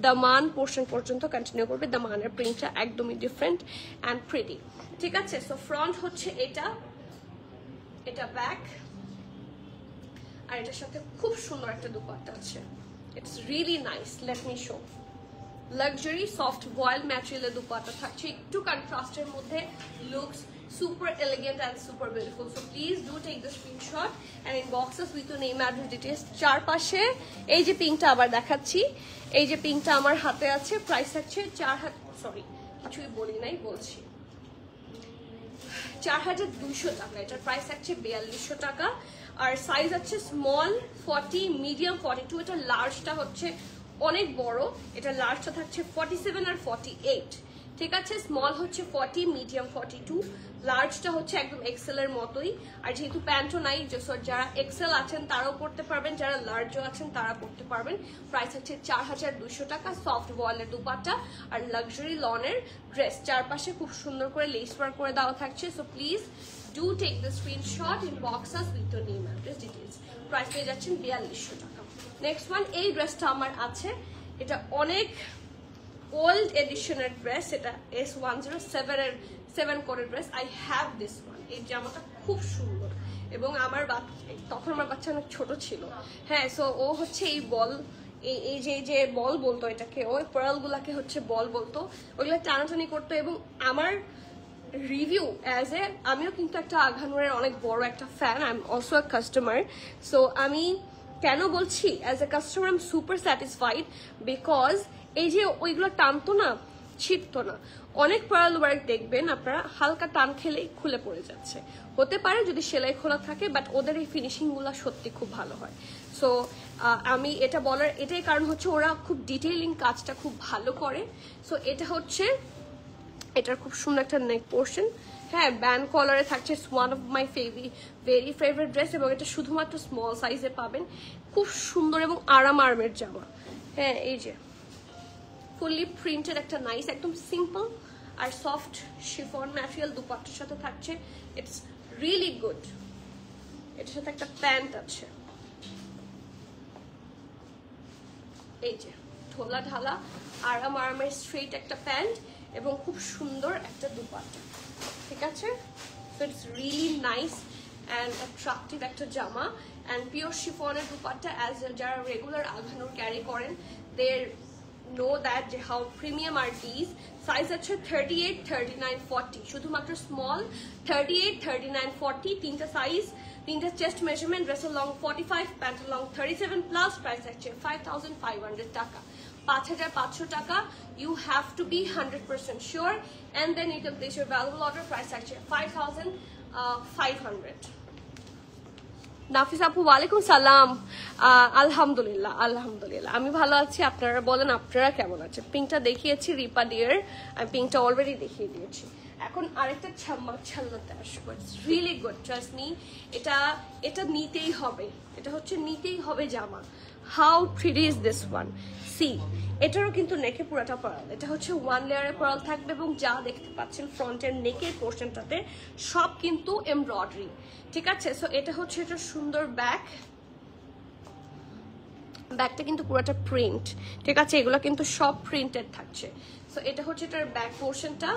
দামান পোর্শন পর্যন্ত কন্টিনিউ করবে। দামানের প্রিন্টটা একদমই ডিফারেন্ট অ্যান্ড প্রিটি, ঠিক আছে? সো ফ্রন্ট হচ্ছে এটা ব্যাক, আর এটার সাথে খুব সুন্দর একটা দুপাট্টা আছে। It's really nice, let me show. Luxury soft voile ম্যাটেরিয়ালের দুপাট্টা থাকছে, একটু কন্ট্রাস্টের মধ্যে, looks super elegant and super beautiful. So please do take the screenshot and inbox us with your name, address, details. চারপাশে এই যে পিঙ্কটা আবার দেখাচ্ছি, এই যে পিঙ্কটা আমার হাতে আছে। প্রাইস থাকছে কিছুই বলি নাই, বলছি 4200 টাকা। এটার প্রাইস থাকছে 4200 টাকা। আর সাইজ আছে স্মল 40, মিডিয়াম 42, এটা লার্জটা হচ্ছে অনেক বড়, এটা লার্জটা থাকছে 47 আর 48, ঠিক আছে? স্মল হচ্ছে 40, মিডিয়াম 42, লার্জটা হচ্ছে একদম এক্সেল এর মতোই। আর যেহেতু প্যান্টও নাই, যারা এক্সেল আছেন তারাও পড়তে পারবেন, যারা লার্জও আছেন তারা পড়তে পারবেন। প্রাইস হচ্ছে 4200 টাকা। সফট ভয়েলের দুপাট্টা আর লাক্সারি লনের ড্রেস, চারপাশে খুব সুন্দর করে লেস ওয়ার্ক করে দেওয়া থাকছে। So please do take the screenshot, inbox us with your name, address, details. Price পেয়ে যাচ্ছেন 4200 টাকা। নেক্সট ওয়ান, এই ড্রেসটা আমার আছে, এটা অনেক ওল্ড এডিশনের ড্রেস, এটা S107 কোডের dress. I have this one. এই জামাটা খুব সুন্দর, এবং তখন আমার বাচ্চা অনেক ছোট ছিল। হ্যাঁ, সো ও হচ্ছে এই যে বল বলতো এটাকে, ওই পার্লগুলাকে হচ্ছে বল বলতো, ওইগুলো টানাটানি করতো। এবং আমার রিভিউ অ্যাজ এ, আমিও কিন্তু একটা আঘানুরের অনেক বড় একটা fan, I am also a customer. So আমি কেন বলছি as a customer I am super satisfied, because এই যে ওইগুলো টানতো না, ছিটতো না। অনেক পার্ল ওয়ার্ক দেখবেন আপনারা হালকা টান খেলেই খুলে পড়ে যাচ্ছে, হতে পারে যদি সেলাই খোলা থাকে, বাট ওদের এই ফিনিশিংগুলো সত্যি খুব ভালো হয়। সো আমি এটা বলার এটাই কারণ হচ্ছে ওরা খুব ডিটেইলিং কাজটা খুব ভালো করে। সো এটা হচ্ছে এটার খুব সুন্দর একটা নেক পোর্শন, হ্যাঁ ব্যান্ড কলারে থাকছে, one of my very favourite dress, এবং এটা শুধুমাত্র স্মল সাইজে পাবেন। খুব সুন্দর এবং আরামের জামা, হ্যাঁ এই যে ফুললি প্রিন্টেড একটা নাইস একদম সিম্পল আর সফট শিফন ম্যাটেরিয়াল দুপাট্টার সাথে থাকছে। It's really good. এটার সাথে একটা প্যান্ট আছে, এই যে ঢোলা ঢালা আরামের স্ট্রেট একটা প্যান্ট এবং খুব সুন্দর একটা দুপাট্টা, ঠিক আছে। So it's really nice and attractive একটা জামা অ্যান্ড পিওর শিফনের দুপাট্টা। অ্যাজ যারা রেগুলার আঘানুর ক্যারি করেন, দের know that how premium are these. Size আছে 38, 39, 40, শুধুমাত্র স্মল 38, 39, 40 তিনটা সাইজ, তিনটা চেস্ট মেজারমেন্ট। ড্রেসের লং 45, প্যান্টের লং 37 প্লাস। প্রাইস আছে 5500 টাকা, 5500 টাকা। You have to be 100% sure and then you can place your valuable order. Price আছে 5500। নাফিস আপু ওয়ালাইকুম সালাম। আলহামদুলিল্লাহ আলহামদুলিল্লাহ আমি ভালো আছি, আপনারা বলেন আপনারা কেমন আছেন? পিঙ্কটা দেখিয়েছি রিপা ডিয়ার, আমি পিঙ্কটা অলরেডি দেখিয়ে দিয়েছি। এখন আরেকটা ছাল্লাতে আসবো। It's really good, trust me. এটা নিতেই হবে, এটা হচ্ছে নিতেই হবে জামা। How pretty is this one, see. এটারও কিন্তু নেকে পুরাটা পার্ল, এটা হচ্ছে ওয়ান লেয়ারের পার্ল থাকবে এবং যা দেখতে পাচ্ছেন ফ্রন্টের নেকের পোর্শনটাতে সব কিন্তু এমব্রয়ডারি, ঠিক আছে। সো এটা হচ্ছে এটা সুন্দর ব্যাকটা কিন্তু পুরোটা প্রিন্ট, ঠিক আছে। এগুলো কিন্তু সব প্রিন্টেড থাকছে। সো এটা হচ্ছে এটার ব্যাক পোর্শনটা,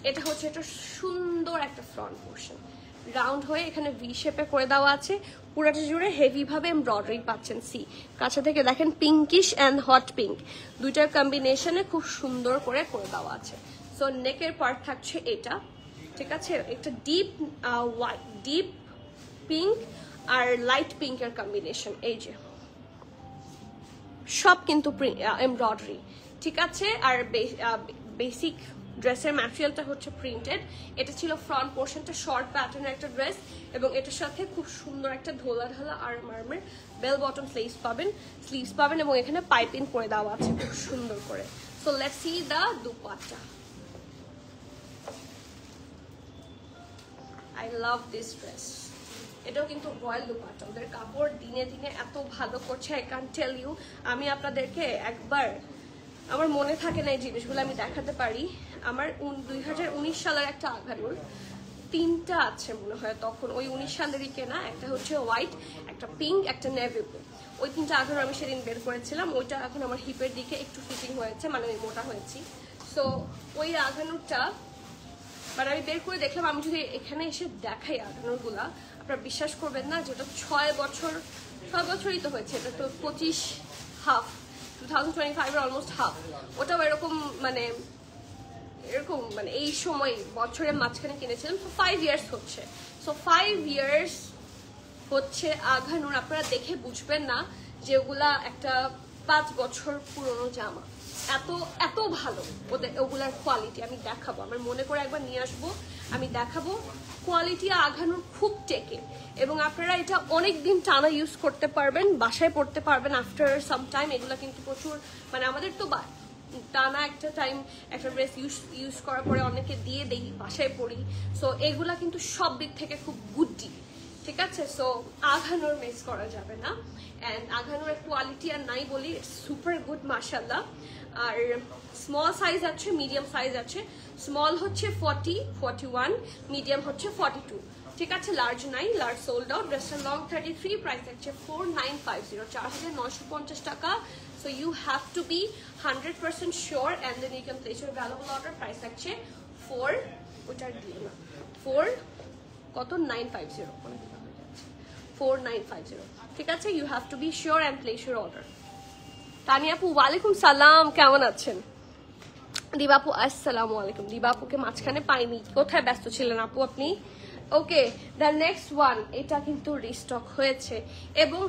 এটা হচ্ছে এটা সুন্দর একটা ফ্রন্ট পোর্শন, রাউন্ড হয়ে এখানে ভি শেপে করে দেওয়া আছে। পুরোটা জুড়ে হেভি ভাবে এমব্রয়ডারি পাচ্ছেন। সি কাছে থেকে দেখেন, পিঙ্কিশ অ্যান্ড হট পিঙ্ক দুইটার কম্বিনেশনে খুব সুন্দর করে দেওয়া আছে। সো নেকের পার্ট থাকছে এটা, ঠিক আছে। একটা ডিপ পিঙ্ক আর লাইট পিঙ্কের কম্বিনেশন, এই যে সব কিন্তু এমব্রয়ডারি, ঠিক আছে। আর বেসিক ড্রেসের ম্যাটেরিয়ালটা হচ্ছে প্রিন্টেড। এটা ছিল ফ্রন্ট পোর্শনটা, শর্ট প্যাটার্নের একটা ড্রেস এবং এটার সাথে খুব সুন্দর একটা ঢোলা ঢালা আরামের বেল বটম স্লিভস পাবেন এবং এখানে পাইপিং করে দেওয়া আছে খুব সুন্দর করে। So let's see the dupatta. I love this dress. এটাও কিন্তু রয়্যাল দুপাট্টা, ওদের কাপড় দিনে দিনে এত ভালো করছে, আই ক্যান টেল ইউ। আমি আপনাদেরকে একবার, আমার মনে থাকে না এই জিনিসগুলো আমি দেখাতে পারি। আমার 2019 সালের একটা আঘানুর, তিনটা আছে মনে হয় তখন, ওই 19 সালেরই কেনা। একটা হচ্ছে হোয়াইট, একটা পিঙ্ক, একটা নেভি ব্লু। ওই তিনটা আঘানুর আমি সেদিন বের করেছিলাম। ওইটা এখন আমার হিপের দিকে একটু ফিটিং হয়েছে, মানে আমি মোটা হয়েছি। সো ওই আঘানুরটা মানে আমি বের করে দেখলাম। আমি যদি এখানে এসে দেখাই আঘানুরগুলা, আপনারা বিশ্বাস করবেন না, যেটা 6 বছরই তো হয়েছে। এটা তো 25 হাফ 2025 এর অলমোস্ট হাফ। ওটাও এরকম মানে এই সময় বছরের মাঝখানে কিনেছিলাম। তো 5 ইয়ার্স হচ্ছে। সো 5 ইয়ার্স হচ্ছে আঘানুর। আপনারা দেখে বুঝবেন না যে ওগুলা একটা 5 বছর পুরনো জামা। এত ভালো ওগুলার কোয়ালিটি। আমি দেখাবো, আমার মনে করে একবার নিয়ে আসবো, আমি দেখাবো। কোয়ালিটি আঘানুর খুব টেকে এবং আপনারা এটা অনেক দিন টানা ইউজ করতে পারবেন, বাসায় পড়তে পারবেন আফটার সাম টাইম। এগুলো কিন্তু প্রচুর, মানে আমাদের তো টানা একটা টাইম একটা ড্রেস ইউজ করার পরে অনেকে দিয়ে দেই, বাসায় পড়ি। সো এগুলা কিন্তু সব দিক থেকে খুব গুডি, ঠিক আছে। সো আঘানুর মিস করা যাবে না। অ্যান্ড আঘানুর কোয়ালিটি আর নাই বলি, ইটস সুপার গুড মাশাআল্লাহ। আর স্মল সাইজ আছে, মিডিয়াম সাইজ আছে। স্মল হচ্ছে 40, 41, মিডিয়াম হচ্ছে 42, ঠিক আছে। লার্জ নাই, লার্জ সোল্ড আউট। ড্রেসের লং 33, প্রাইস হচ্ছে 4950, 4950 টাকা। So you have to be 100% sure and then you can place your valuable order. Price হচ্ছে 4 ওটার দিয়ে না 4 কত 950 4950, ঠিক আছে। You have to be sure and place your order. Tania আপু ওয়ালাইকুম সালাম, কেমন আছেন? দিবাপু আসসালামু আলাইকুম। দিবাপুকে মাঝখানে পাইনি, কোথায় ব্যস্ত ছিলেন আপু আপনি? ওকে, দ্য নেক্সট ওয়ান, এটা কিন্তু রিস্টক হয়েছে এবং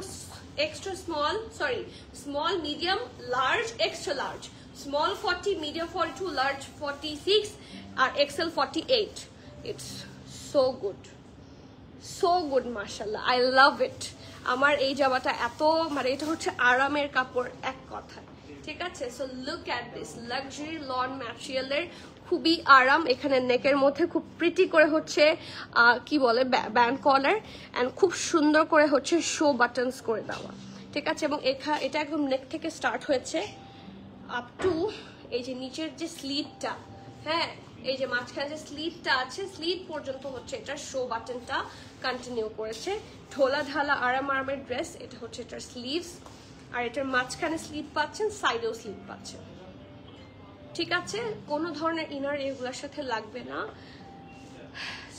extra small, sorry small, medium, large, extra large, small 40, medium 42, large 46 আর XL 48। It's so good, so good, মাশাআল্লাহ, আই লাভ ইট। আমার এই জামাটা এত, মানে এটা হচ্ছে আরামের কাপড় এক কথায়, ঠিক আছে? So look at this luxury lawn ম্যাটেরিয়ালের, খুবই আরাম। এখানে নেকের মধ্যে খুব প্রিটি করে হচ্ছে কি বলে ব্যান্ড কলার, অ্যান্ড খুব সুন্দর করে হচ্ছে শো বাটনস করে দেওয়া, ঠিক আছে? এবং এটা একদম নেক থেকে স্টার্ট হয়েছে আপ টু এই যে নিচের যে স্লিভটা, হ্যাঁ এই যে মাঝখানে যে স্লিভটা আছে, স্লিভ পর্যন্ত হচ্ছে এটা শো বাটনটা কন্টিনিউ করেছে। ঢোলা ঢালা আরামের ড্রেস, এটা হচ্ছে এটার স্লিভস, আর এটার মাঝখানে স্লিভ পাচ্ছেন, সাইডেও স্লিভ পাচ্ছেন, ঠিক আছে? কোনো ধরনের ইনার এগুলোর সাথে লাগবে না।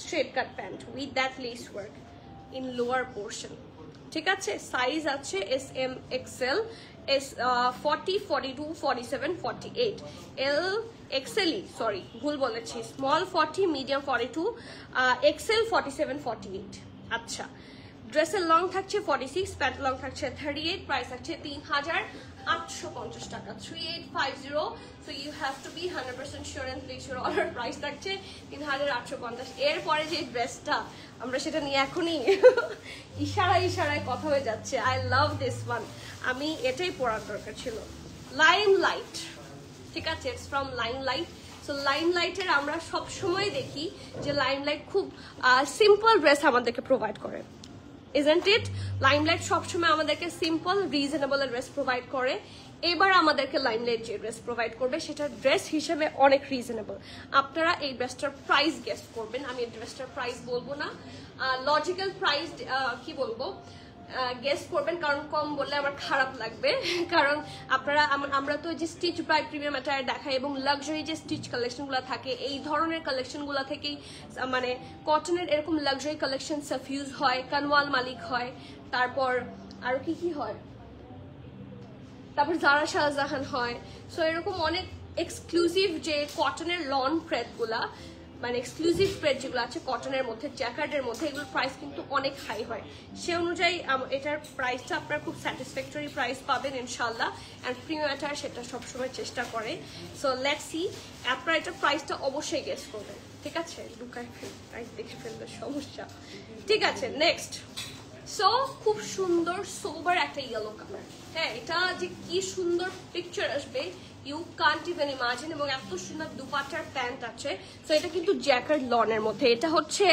Straight cut pant with that less work in lower portion, ঠিক আছে? সাইজ আছে এস এম এক্সেল, এস 40, 42, 47, 48, এল এক্সেলই, সরি ভুল বলেছি, স্মল 40, মিডিয়াম 42, এক্সেল 47, 48। আচ্ছা, ড্রেসের লং থাকছে 46, প্যান্ট লং থাকছে 38, প্রাইস থাকছে 3850 টাকা, 3850। So you have to be 100% sure and place your order. Price থাকছে 3850। এরপরে যে ড্রেসটা, আমরা সেটা নিয়ে এখনই ইশারায় কথা হয়ে যাচ্ছে। আই লাভ দিস ওয়ান, আমি এটাই পরার দরকার ছিল। লাইম লাইট, ঠিক আছে? It's from lime light. So lime লাইটের আমরা সব সময় দেখি যে লাইম লাইট খুব সিম্পল ড্রেস আমাদেরকে প্রোভাইড করে, isn't it? লাইমলাইট সবসময় আমাদেরকে সিম্পল রিজনেবল ড্রেস প্রোভাইড করে। এবার আমাদেরকে লাইমলাইট যে ড্রেস প্রোভাইড করবে সেটা ড্রেস হিসেবে অনেক রিজনেবল। আপনারা এই ড্রেসটার প্রাইস গেস করবেন, আমি এই ড্রেসটার প্রাইস বলবো না, লজিক্যাল প্রাইস কি বলবো গেস করবেন, কারণ কম বললে আমার খারাপ লাগবে। কারণ আপনারা, আমরা তো যে স্টিচ বাই প্রিমিয়াম অ্যাটায়ার দেখাই এবং লাক্সারি যে স্টিচ কালেকশনগুলো থাকে, এই ধরনের কালেকশনগুলো থেকেই, মানে কটনের এরকম লাক্সারি কালেকশন সাফিউজ হয়, কানওয়াল মালিক হয়, তারপর আরো কি হয়, তারপর জারা শাহজাহান হয়। সো এরকম অনেক এক্সক্লুসিভ যে কটনের লন প্রেডগুলা, মানে এক্সক্লুসিভ প্রেড যেগুলো আছে কটনের মধ্যে, জ্যাকার্ডের মধ্যে, এগুলোর প্রাইস কিন্তু অনেক হাই হয়। সে অনুযায়ী এটার প্রাইসটা আপনারা খুব স্যাটিসফ্যাক্টরি প্রাইস পাবেন ইনশাল্লাহ। অ্যান্ড প্রিমিয়াম অ্যাটায়ার সেটা সবসময় চেষ্টা করে। সো লেটস সি, আপনারা এটার প্রাইসটা অবশ্যই গেস করবেন, ঠিক আছে? লুকায় প্রাইস দেখে ফেললে সমস্যা, ঠিক আছে? নেক্সট, সো খুব সুন্দর সোবার একটা ইয়েলো কালার, হ্যাঁ এটা যে কি সুন্দর পিকচার আসবে ইউ কান্ট ইভেন ইমাজিন। এবং এত সুন্দর দুপাট্টার প্যান্ট আছে। সো এটা কিন্তু জ্যাকার্ড লনের মধ্যে, এটা হচ্ছে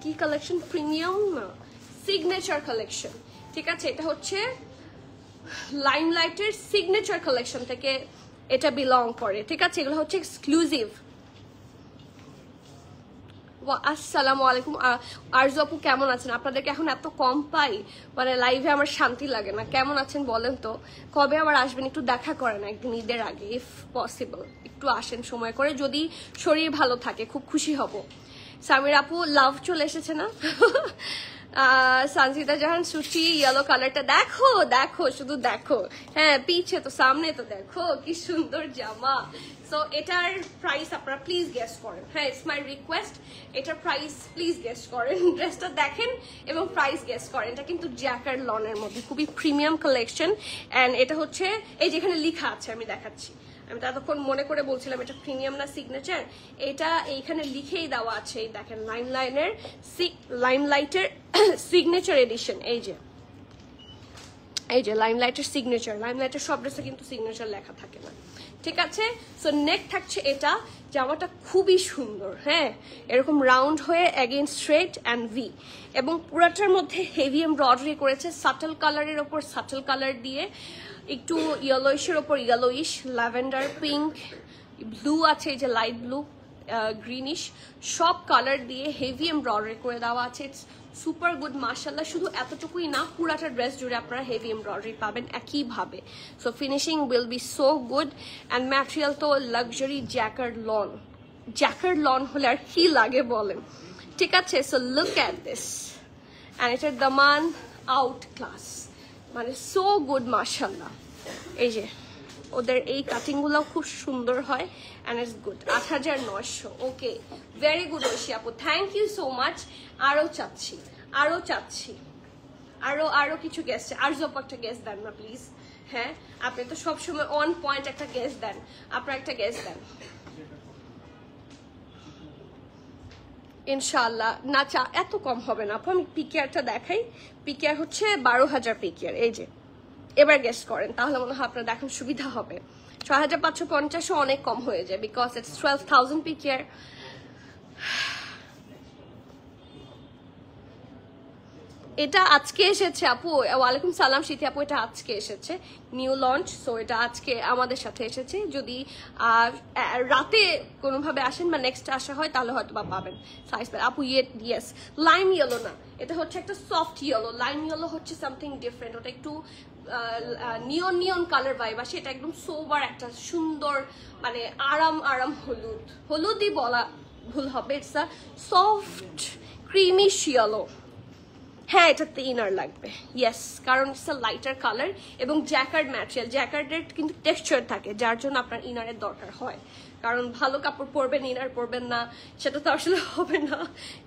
কি কালেকশন, প্রিমিয়াম না সিগনেচার কালেকশন, ঠিক আছে? এটা হচ্ছে লাইমলাইটের সিগনেচার কালেকশন থেকে এটা বিলং করে, ঠিক আছে? এগুলো হচ্ছে এক্সক্লুসিভ। আসসালামু আলাইকুম আরজু আপু, কেমন আছেন? আপনাদেরকে এখন এত কম পাই, মানে লাইভে আমার শান্তি লাগে না। কেমন আছেন বলেন তো? কবে আবার আসবেন? একটু দেখা করেন একদিন ঈদের আগে, ইফ পসিবল একটু আসেন সময় করে, যদি শরীর ভালো থাকে খুব খুশি হব। সামির আপু লাভ চলে এসেছে না? সানজিদা জাহান সুচি, ইয়েলো কালারটা দেখো দেখো, শুধু দেখো, হ্যাঁ পিছে তো সামনে তো দেখো কি সুন্দর জামা। সো এটার প্রাইস আপনারা প্লিজ গেস করেন, হ্যাঁ ইটস মাই রিকোয়েস্ট, এটার প্রাইস প্লিজ গেস করেন, ড্রেসটা দেখেন এবং প্রাইস গেস করেন। এটা কিন্তু জ্যাকার্ড লনের মধ্যে খুবই প্রিমিয়াম কালেকশন। অ্যান্ড এটা হচ্ছে এই যেখানে লেখা আছে, আমি দেখাচ্ছি, আমি ততক্ষণ মনে করে বলছিলাম এটা প্রিমিয়াম না সিগনেচার, এটা এইখানে লিখেই দেওয়া আছে। এই দেখেন লাইমলাইটের সিগনেচার এডিশন, এই যে লাইমলাইটের সিগনেচার। লাইমলাইটের সব ড্রেসে কিন্তু সিগনেচার লেখা থাকে না, ঠিক আছে? সো নেক থাকছে এটা, জামাটা খুবই সুন্দর, হ্যাঁ এরকম রাউন্ড হয়ে অ্যাগেন স্ট্রেট অ্যান্ড ভি, এবং পুরাটার মধ্যে হেভি এমব্রয়ডারি করেছে সাটল কালারের ওপর সাটল কালার দিয়ে, একটু ইয়েলোইশের ওপর ইয়েলোইশ, ল্যাভেন্ডার, পিঙ্ক, ব্লু আছে, এই যে লাইট ব্লু, গ্রিনিশ, সব কালার দিয়ে হেভি এমব্রয়ডারি করে দেওয়া আছে। ইটস সুপার গুড মাশাল্লাহ। শুধু এতটুকুই না, পুরাটা ড্রেস জুড়ে আপনারা হেভি এমব্রয়ডারি পাবেন একইভাবে। So finishing will be so good. And material তো লাক্সারি জ্যাকার্ড লন হলে আর কি লাগে বলেন, ঠিক আছে? So look at this, and এটার দামান আউট ক্লাস, মানে সো গুড মাশাআল্লাহ। এই যে ওদের এই কাটিংগুলো খুব সুন্দর হয় and it's good. 8900। Okay, very good Oishi আপু, থ্যাংক ইউ সো মাচ। আরও চাচ্ছি আরো কিছু গেস্ট। আর একটা গেস্ট দেন না প্লিজ। হ্যাঁ, আপনি তো সবসময় অন পয়েন্ট একটা গেস্ট দেন, আপনার একটা গেস্ট দেন ইনশাআল্লাহ। না এত কম হবে না আপু, আমি পিকেয়ারটা দেখাই। পিকেয়ার হচ্ছে 12,000 পিকেয়ার। এই যে এবার গেস্ট করেন, তাহলে মনে হয় আপনার দেখার সুবিধা হবে। 6550 অনেক কম হয়ে যায় বিকজ ইটস 12,000 পিকেয়ার। এটা আজকে এসেছে আপু। ওয়ালাইকুম সালাম শীতি আপু, এটা আজকে এসেছে, নিউ লঞ্চ। সো এটা আজকে আমাদের সাথে এসেছে। যদি রাতে কোনোভাবে আসেন বা নেক্সট আসা হয় তাহলে হয়তো বা পাবেন সাইজ আপু। ইয়েস, লাইম ইয়েলো না, এটা হচ্ছে একটা সফট ইয়েলো। লাইম ইয়েলো হচ্ছে সামথিং ডিফারেন্ট, ওটা একটু নিয়ন কালার ভাইব আসে। এটা একদম সোবার একটা সুন্দর মানে আরাম হলুদই বলা ভুল হবে। It's a soft creamy yellow. হ্যাঁ, এটাতে ইনার লাগবে, ইয়েস, কারণ ইটস আ লাইটার কালার এবং জ্যাকার্ড ম্যাটেরিয়াল। জ্যাকার্ডের কিন্তু টেক্সচার থাকে, যার জন্য আপনার ইনারের দরকার হয়। কারণ ভালো কাপড় পরবেন, ইনার পরবেন না, সেটা তো আসলে হবে না।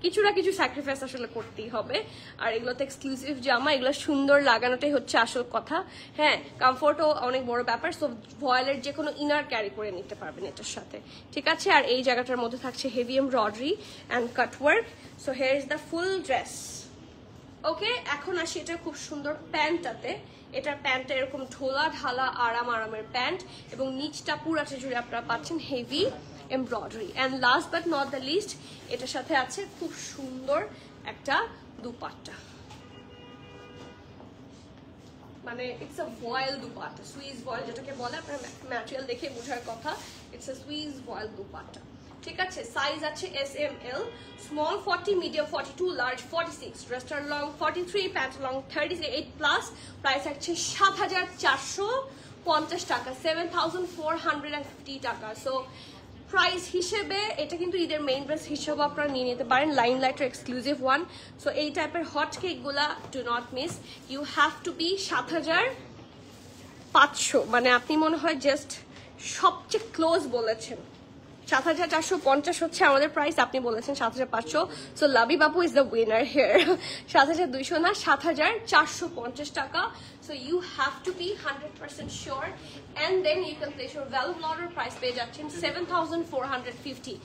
কিছু না কিছু স্যাক্রিফাইস আসলে করতেই হবে। আর এগুলো তো এক্সক্লুসিভ জামা, এগুলো সুন্দর লাগানোটাই হচ্ছে আসল কথা। হ্যাঁ, কমফোর্টও অনেক বড় ব্যাপার। সো ভয়েলের যে কোনো ইনার ক্যারি করে নিতে পারবেন এটার সাথে, ঠিক আছে। আর এই জায়গাটার মধ্যে থাকছে heavy embroidery and cutwork. So here is the full dress. Okay, এখন আসি এটা খুব সুন্দর প্যান্টটাতে। এটার প্যান্টটা এরকম ঢোলা ঢালা আরামের প্যান্ট এবং নিচটা পুরাটা জুড়ে আপনারা পাচ্ছেন heavy embroidery. And last but not the list, এটার সাথে আছে খুব সুন্দর একটা দুপাট্টা, মানে it's a voile dupatta, Swiss voile যেটাকে বলে, আপনার ম্যাটেরিয়াল দেখে বোঝার কথা। It's a Swiss voile dupatta, ঠিক আছে। সাইজ আছে S M L, small 40, medium 42, large 46, ড্রেসটার long 43, pant long 38 plus. Price আছে 7,450 টাকা, 7,450 টাকা। সো প্রাইস হিসেবে এটা কিন্তু ঈদের মেইন ড্রেস হিসেবে আপনারা নিয়ে নিতে পারেন, লাইম লাইটের এক্সক্লুসিভ ওয়ান। সো এই টাইপের হট কেকগুলা do not miss, you have to be. 7,500 মানে আপনি মনে হয় জাস্ট সবচেয়ে ক্লোজ বলেছেন। 7,450 হচ্ছে আমাদের প্রাইস, আপনি বলেছেন 7,500। সো লাভি বাবু ইজ দ্য উইনার হিয়ার। 7,200 না, 7,450 টাকা। So you have to be 100% sure and then you can place your valuable order. Price পেয়ে যাচ্ছেন 7,450।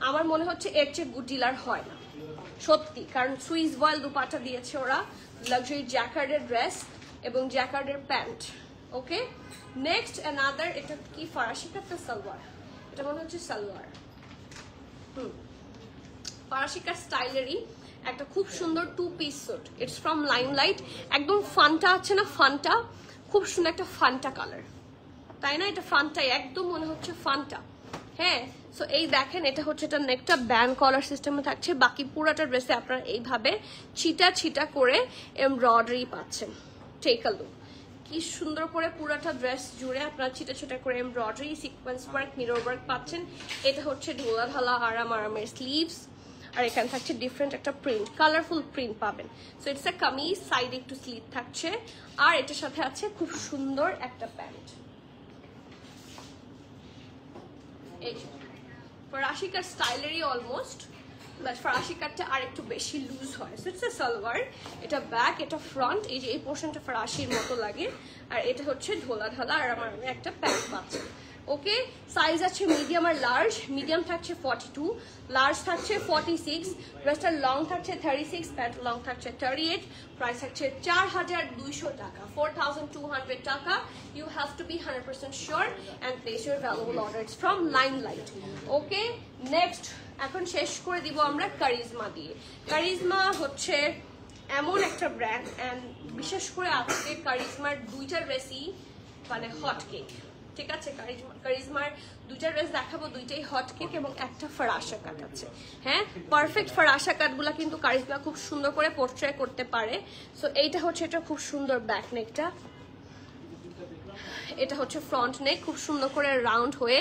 আমার মনে হচ্ছে এর চেয়ে গুড ডিলার হয় না সত্যি, কারণ সুইস ভয়েল দুপাটা দিয়েছে ওরা, লাক্সারি জ্যাকার্ডের ড্রেস এবং জ্যাকার্ডের প্যান্ট। ওকে, নেক্সট অ্যানাদার, এটা কি ফরাসি কাটটা সালোয়ার, এটা মনে হচ্ছে সালোয়ার। ফরাসি কাট স্টাইলেরই একটা খুব সুন্দর 2 piece sweet. It's from limelight. একদম ফান্টা আছে না, ফান্টা, খুব সুন্দর একটা ফান্টা কালার, তাই না? এটা ফান্টাই, একদম মনে হচ্ছে ফান্টা। হ্যাঁ, সো এই দেখেন, এটা হচ্ছে এটা নেকটা ব্যান্ড কলার সিস্টেমে থাকছে। বাকি পুরাটা ড্রেসে আপনারা এইভাবে ছিটা করে এমব্রয়ডারি পাচ্ছেন। টেক আ লুক, কি সুন্দর করে পুরাটা ড্রেস জুড়ে আপনারা ছিটা করে embroidery, sequence work, mirror work পাচ্ছেন। এটা হচ্ছে ঢোলা ঢালা আরামের স্লিভস, আর এখানে থাকছে ডিফারেন্ট একটা প্রিন্ট, কালারফুল প্রিন্ট পাবেন। সো ইটস এ কামিজ, সাইডে একটু স্লিভ থাকছে, আর এটার সাথে আছে খুব সুন্দর একটা প্যান্ট। এই ফরাসি কাট স্টাইলেরই অলমোস্ট, বাট ফরাসি কাটটা আর একটু বেশি লুজ হয়। সো ইটস এ সালোয়ার, এটা ব্যাক, এটা ফ্রন্ট। এই যে এই পোর্শনটা ফরাসির মতো লাগে, আর এটা হচ্ছে ঢোলা ঢালা আর আমার একটা প্যান্ট পাচ্ছে। ওকে, সাইজ আছে মিডিয়াম আর লার্জ। মিডিয়াম থাকছে 42, লার্জ থাকছে 46, ড্রেসটার লং থাকছে 36, প্যান্ট লং থাকছে 38। প্রাইস থাকছে 4,200 টাকা, 4,200 টাকা। You have to be 100% sure and place your valuable order. It's from Limelight. Okay, next এখন শেষ করে দিব আমরা কারিজমা দিয়ে। কারিজমা হচ্ছে এমন একটা ব্র্যান্ড, অ্যান্ড বিশেষ করে আজকে কারিজমার দুইটা ড্রেসই মানে হট কেক, ঠিক আছে। কারিজমার দুইটা ড্রেস দেখাবো, দুইটাই হট কেক এবং একটা ফরাসা কাট আছে। হ্যাঁ, পারফেক্ট ফরাসা কাটগুলা কিন্তু কারিজমা খুব সুন্দর করে পোর্ট্রে করতে পারে। সো এইটা হচ্ছে এটা খুব সুন্দর ব্যাক নেকটা, এটা হচ্ছে ফ্রন্ট নেক, খুব সুন্দর করে রাউন্ড হয়ে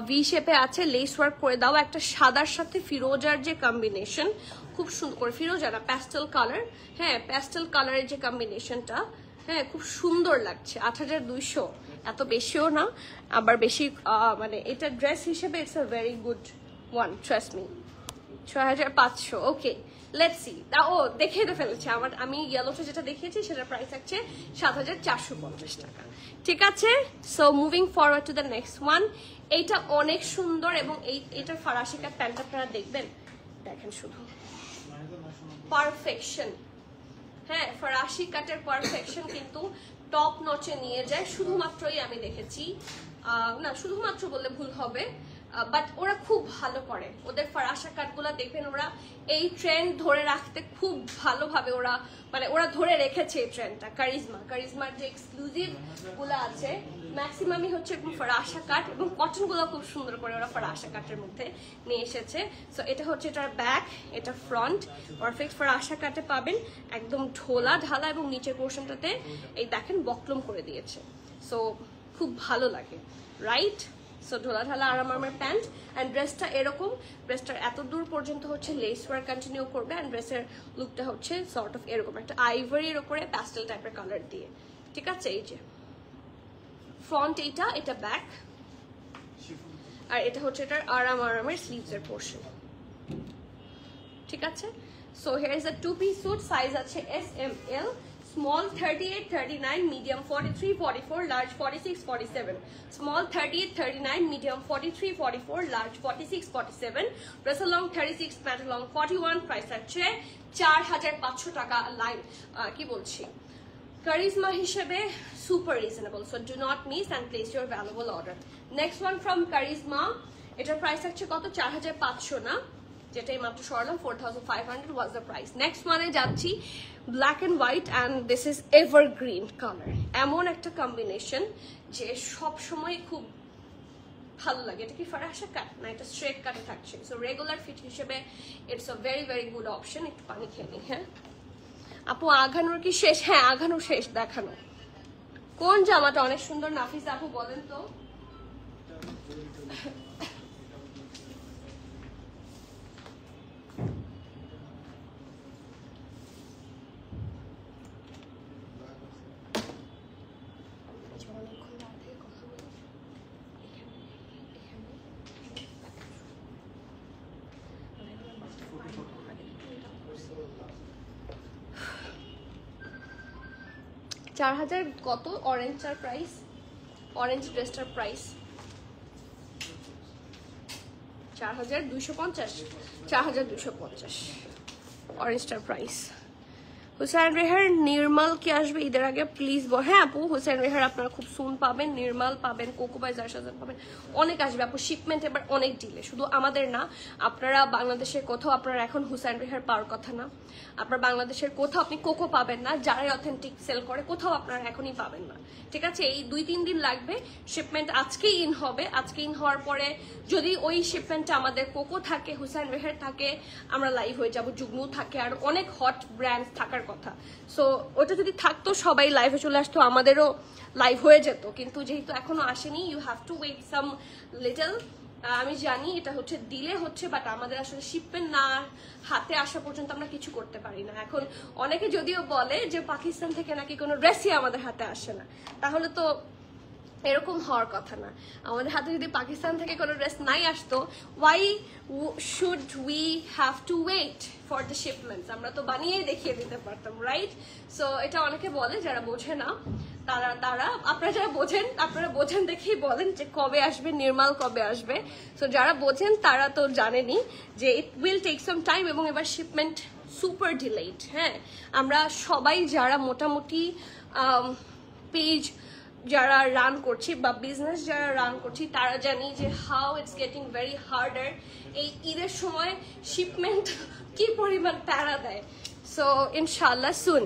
ভি শেপে আছে, লেস ওয়ার্ক করে দাও। একটা সাদার সাথে ফিরোজার যে কম্বিনেশন, খুব সুন্দর করে, ফিরোজা না, প্যাস্টেল কালার। হ্যাঁ, প্যাস্টেল কালারের যে কম্বিনেশনটা, হ্যাঁ খুব সুন্দর লাগছে। 8200, এত বেশিও না আবার বেশি, মানে এটা ড্রেস হিসেবে it's a very good one, trust me. 6500, okay let's see. ও দেখে তো ফেলেছে আমার, আমি ইয়েলোটা যেটা দেখিয়েছি সেটার প্রাইস আছে 7450 টাকা। ঠিক আছে, so moving forward to the next one. এইটা অনেক সুন্দর এবং এইটার ফারাশি কাট প্যান্ট আপনারা দেখবেন, দেখেন শুধু পারফেকশন। হ্যাঁ ফরাসি কাটের পারফেকশন কিন্তু টপ নচে নিয়ে যায়। শুধুমাত্রই আমি দেখেছি, না শুধুমাত্র বললে ভুল হবে, বাট ওরা খুব ভালো করে ওদের ফরাসা কাটগুলা দেখবেন, ওরা এই ট্রেন্ড ধরে রাখতে খুব ভালোভাবে ওরা মানে ওরা ধরে রেখেছে এই ট্রেন্ডটা। কারিজমার যে এক্সক্লুসিভ গুলো আছে ম্যাক্সিমামই হচ্ছে ফরাসা কাট, এবং কটন গুলো খুব সুন্দর করে ওরা ফরাসা কাটের মধ্যে নিয়ে এসেছে। সো এটা হচ্ছে এটার ব্যাক, এটা ফ্রন্ট, পারফেক্ট ফরাসা কাটে পাবেন, একদম ঢোলা ঢালা, এবং নিচের পোর্শনটাতে এই দেখেন বকলম করে দিয়েছে। সো খুব ভালো লাগে, রাইট? সো ঢোলা ঢালা আরামের প্যান্ট, অ্যান্ড ড্রেসটা এরকম, ড্রেসটার এত দূর পর্যন্ত হচ্ছে লেস ওয়ার্ক কন্টিনিউ করবে, অ্যান্ড ড্রেসের লুকটা হচ্ছে সর্ট অফ এরকম একটা আইভরির ওপরে প্যাস্টেল টাইপের কালার দিয়ে। ঠিক আছে, এই যে ফ্রন্ট এইটা, এটা ব্যাক, আর এটা হচ্ছে এটার আরামের স্লিভস এর পোর্শন। ঠিক আছে, so here is a two piece suit, size আছে S M L, small 38, 39, medium 43, 44, large 46, 47. Small 38, 39, medium 43, 44, large 46, 47. Dress along 36, pant along 41. Price আছে 4500 টাকা। লাইন কি বলছি, কারিজমা হিসেবে super reasonable, so do not miss and place your valuable order. Next one from Charizma, এটার price আছে কত? 4500 না, যেটাই মাত্র সরলাম 4500 was the price. নেক্সট ওয়ানে যাচ্ছি, black and white, and this is evergreen colour. এমন একটা কম্বিনেশন যে সব সময় খুব ভালো লাগে। এটা কি ফরাসা কাট না, এটা স্ট্রেট কাটে থাকছে। সো রেগুলার ফিট হিসেবে it's a very very good option. একটু পানি খেয়ে নিই। হ্যাঁ আপু, আঘানোর কি শেষ? হ্যাঁ আঘানো শেষ। দেখানো কোন জামাটা অনেক সুন্দর নাফিস আপু বলেন তো? $4000 কত অরেঞ্জটার প্রাইস? অরেঞ্জ ড্রেসটার প্রাইস 4250, 4250 অরেঞ্জটার প্রাইস। হুসাইন রেহার নির্মাল কি আসবে ঈদের আগে প্লিজ? হ্যাঁ আপু, হুসাইন রেহার আপনারা খুব সুন পাবেন, নির্মাল পাবেন, কোকোবাই জারসাজান পাবেন, অনেক আসবে আপু। শিপমেন্ট এবার অনেক ডিলে, শুধু আমাদের না, আপনারা বাংলাদেশের কোথাও আপনারা এখন হুসাইন রেহার পাওয়ার কথা না। আপনার বাংলাদেশের কোথাও আপনি কোকো পাবেন না, যারাই অথেন্টিক সেল করে কোথাও আপনারা এখনই পাবেন না। ঠিক আছে, এই 2-3 দিন লাগবে। শিপমেন্ট আজকেই ইন হবে, আজকে ইন হওয়ার পরে যদি ওই শিপমেন্টটা আমাদের কোকো থাকে, হুসাইন রেহার থাকে, আমরা লাইভ হয়ে যাব। জুগনু থাকে, আর অনেক হট ব্র্যান্ড থাকার কথা। সো ওটা যদি থাকতো সবাই লাইভে চলে আসতো, আমাদেরও লাইভ হয়ে যেত, কিন্তু যেহেতু এখনো আসেনি, you have to wait some little. আমি জানি এটা হচ্ছে ডিলে হচ্ছে, বাট আমাদের আসলে শিপমেন্ট না হাতে আসা পর্যন্ত আমরা কিছু করতে পারি না। এখন অনেকে যদিও বলে যে পাকিস্তান থেকে নাকি কোনো ড্রেসই আমাদের হাতে আসে না, তাহলে তো এরকম হওয়ার কথা না। আমাদের হাতে যদি পাকিস্তান থেকে কোনো ড্রেস নাই আসতো, why should we have to wait for the shipments? আমরা তো বানিয়েই দেখিয়ে দিতে পারতাম, রাইট? সো এটা অনেকে বলে, যারা বোঝে না তারা আপনারা যারা বোঝেন, আপনারা বোঝেন দেখেই বলেন যে কবে আসবে, নির্মাল কবে আসবে। সো যারা বোঝেন তারা তো জানেনই যে it will take some time, এবং এবার শিপমেন্ট সুপার ডিলেড। হ্যাঁ, আমরা সবাই যারা মোটামুটি পেজ যারা রান করছি বা বিজনেস যারা রান করছি, তারা জানি যে how it's getting very harder. এই ঈদের সময় শিপমেন্ট কি পরিমাণ প্যারা দেয়। সো ইনশাল্লাহ সুন।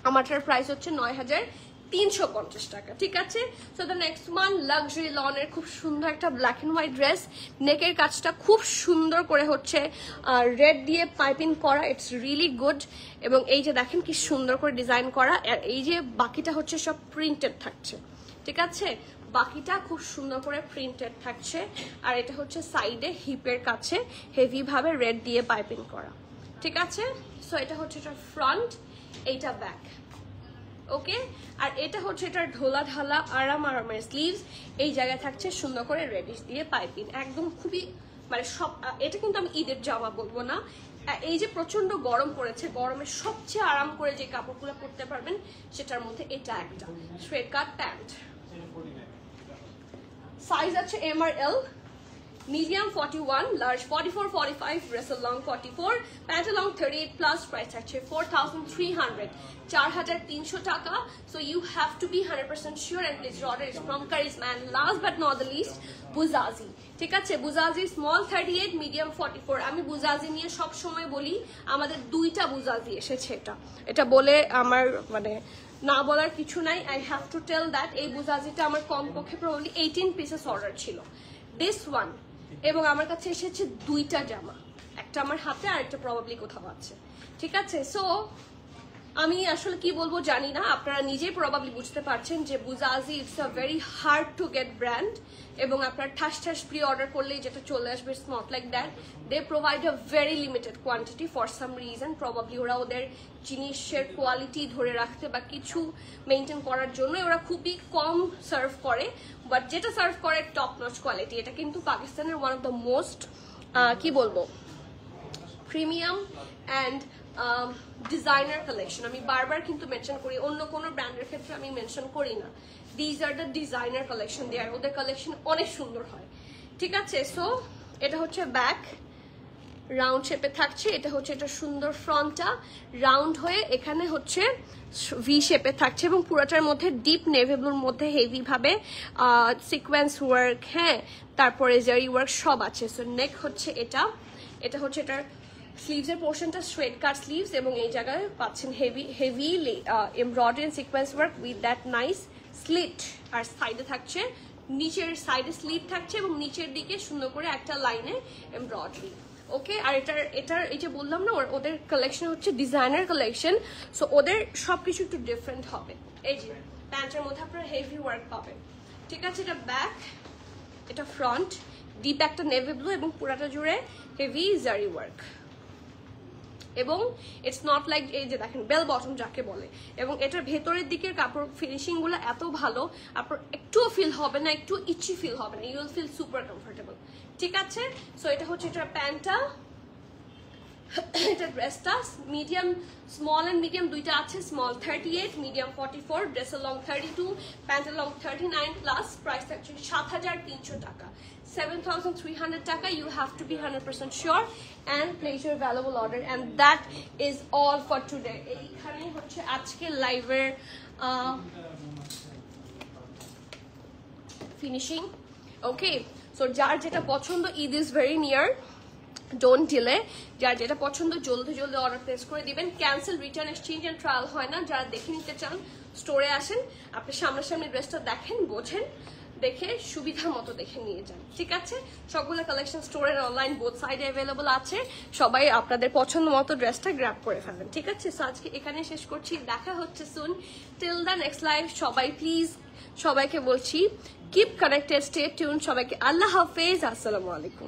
আমারটার প্রাইস হচ্ছে 9350 টাকা। ঠিক আছে, so the next one, luxury লনের খুব সুন্দর একটা ব্ল্যাক এন্ড হোয়াইট ড্রেস। নেকের কাজটা খুব সুন্দর করে হচ্ছে রেড দিয়ে পাইপিং করা, ইটস রিয়েলি গুড। এবং এই যে দেখেন কি সুন্দর করে ডিজাইন করা, আর এই যে বাকিটা হচ্ছে সব প্রিন্টেড থাকছে। ঠিক আছে, বাকিটা খুব সুন্দর করে প্রিন্টেড থাকছে, আর এটা হচ্ছে সাইডে হিপের কাছে হেভি ভাবে রেড দিয়ে পাইপিং করা। ঠিক আছে, সো এটা হচ্ছে এটা ফ্রন্ট, এইটা ব্যাক। ওকে। আর এটা হচ্ছে এটার ঢোলা ঢালা আরামের স্লিভস, এই জায়গায় থাকছে সুন্দর করে রেডিশ দিয়ে পাইপিং, একদম খুবই মানে সব। এটা কিন্তু আমি ঈদের জামা বলবো না, এই যে প্রচন্ড গরম পড়েছে, গরমে সবচেয়ে আরাম করে যে কাপড়গুলো পরতে পারবেন সেটার মধ্যে এটা একটা স্ট্রেট কাট প্যান্ট। সাইজ আছে এম আর L, medium 41, large 44, 45, dress long 44, pant long 38 plus, price আছে 4300, 4300 টাকা। So you have to be 100% sure and please order it from Charizma. And last but not the list, বুজাজি। ঠিক আছে, বুজাজি small 38, medium 44। আমি বুজাজি নিয়ে সব সময় বলি, আমাদের দুইটা বুজাজি এসেছে, এটা বলে আমার মানে না বলার কিছু নাই। I have to tell that এই বুজাজিটা আমার কমপক্ষে প্রবাবলি 18 পিসেস অর্ডার ছিল, দিস ওয়ান। এবং আমার কাছে এসেছে দুইটা জামা, একটা আমার হাতে আর একটা প্রবাবলি কোথাও আছে। ঠিক আছে, সো আমি আসলে কি বলবো জানি না, আপনারা নিজেই প্রবাবলি বুঝতে পারছেন যে বুজাজি it's a very hard to get brand, এবং আপনার ঠাস ঠাস প্রি অর্ডার করলেই যেটা চলে আসবে, it's not like that. They provide a very limited quantity for some reason, probably ওরা ওদের জিনিসের কোয়ালিটি ধরে রাখতে বা কিছু মেনটেন করার জন্য ওরা খুবই কম সার্ভ করে, বাট যেটা সার্ভ করে টপ নচ কোয়ালিটি। এটা কিন্তু পাকিস্তানের ওয়ান অফ দ্য মোস্ট কি বলবো প্রিমিয়াম অ্যান্ড ডিজাইনার কালেকশন। আমি বারবার কিন্তু মেনশন করি, অন্য কোনো ব্র্যান্ডের ক্ষেত্রে আমি মেনশন করি না। These are the designer collection, there ওদের কালেকশন অনেক সুন্দর হয়। ঠিক আছে, সো এটা হচ্ছে ব্যাক, রাউন্ড শেপে থাকছে। এটা হচ্ছে এটা সুন্দর ফ্রন্টটা রাউন্ড হয়ে এখানে হচ্ছে ভি শেপে থাকছে, এবং পুরোটার মধ্যে ডিপ নেভি ব্লুর মধ্যে হেভি ভাবে সিকোয়েন্স ওয়ার্ক, হ্যাঁ, তারপরে জারি ওয়ার্ক সব আছে। সো নেক হচ্ছে এটা হচ্ছে এটার স্লিভসের পোর্শনটা স্ট্রেট কাট স্লিভস, এবং এই জায়গায় পাচ্ছেন heavy embroidery and sequence work with that nice slit. আর সাইডে থাকছে, নিচের সাইডে স্লিট থাকছে, এবং নিচের দিকে সুন্দর করে একটা লাইনে এমব্রয়ডারি। ওকে, আর এটার এই যে বললাম না ওদের কালেকশন হচ্ছে ডিজাইনার কালেকশন, সো ওদের সবকিছু একটু ডিফারেন্ট হবে। এই যে প্যান্টের মধ্যে আপনারা হেভি ওয়ার্ক পাবেন। ঠিক আছে, এটা ব্যাক, এটা ফ্রন্ট, ডিপ একটা নেভি ব্লু, এবং পুরাটা জুড়ে হেভি জারি ওয়ার্ক। এবং ইটস নট লাইক এই যে দেখেন বেল বটম যাকে বলে, এবং এটার ভেতরের দিকের কাপড় ফিনিশিং গুলো এত ভালো, আপনার একটুও ফিল হবে না, একটু ইচি ফিল হবে না, you will feel super comfortable. ঠিক আছে, সো এটা হচ্ছে এটার প্যান্টটা, এটা ড্রেসটা মিডিয়াম, স্মল এন্ড মিডিয়াম দুইটা আছে, স্মল 38, মিডিয়াম 44, ড্রেসের লং 32, প্যান্টের লং 39 প্লাস, প্রাইস থাকছে 7300 টাকা, 7300 টাকা। You have to be 100% sure and place your valuable order, and that is all for today. এইখানে হচ্ছে আজকে লাইভের ফিনিশিং। ওকে, সো যার যেটা পছন্দ, Eid is very near, don't delay. যার যেটা পছন্দ জলদি জলদি অর্ডার প্লেস করে দিবেন। Cancel, return, exchange and trial হয় না। যারা দেখে নিতে চান স্টোরে আসেন, আপনি সামনাসামনি ড্রেসটা দেখেন, বোঝেন, দেখে সুবিধা মতো দেখে নিয়ে যান। ঠিক আছে, সবগুলো কালেকশন স্টোরের অনলাইন বোথ সাইডে অ্যাভেলেবল আছে, সবাই আপনাদের পছন্দ মতো ড্রেসটা গ্র্যাব করে ফেলবেন। ঠিক আছে, সো আজকে এখানে শেষ করছি, দেখা হচ্ছে সুন, টিল দ্য নেক্সট লাইভ। সবাই প্লিজ সবাইকে বলছি কিপ কানেক্টেড, স্টে টিউন। সবাইকে আল্লাহ হাফেজ, আসসালামু আলাইকুম।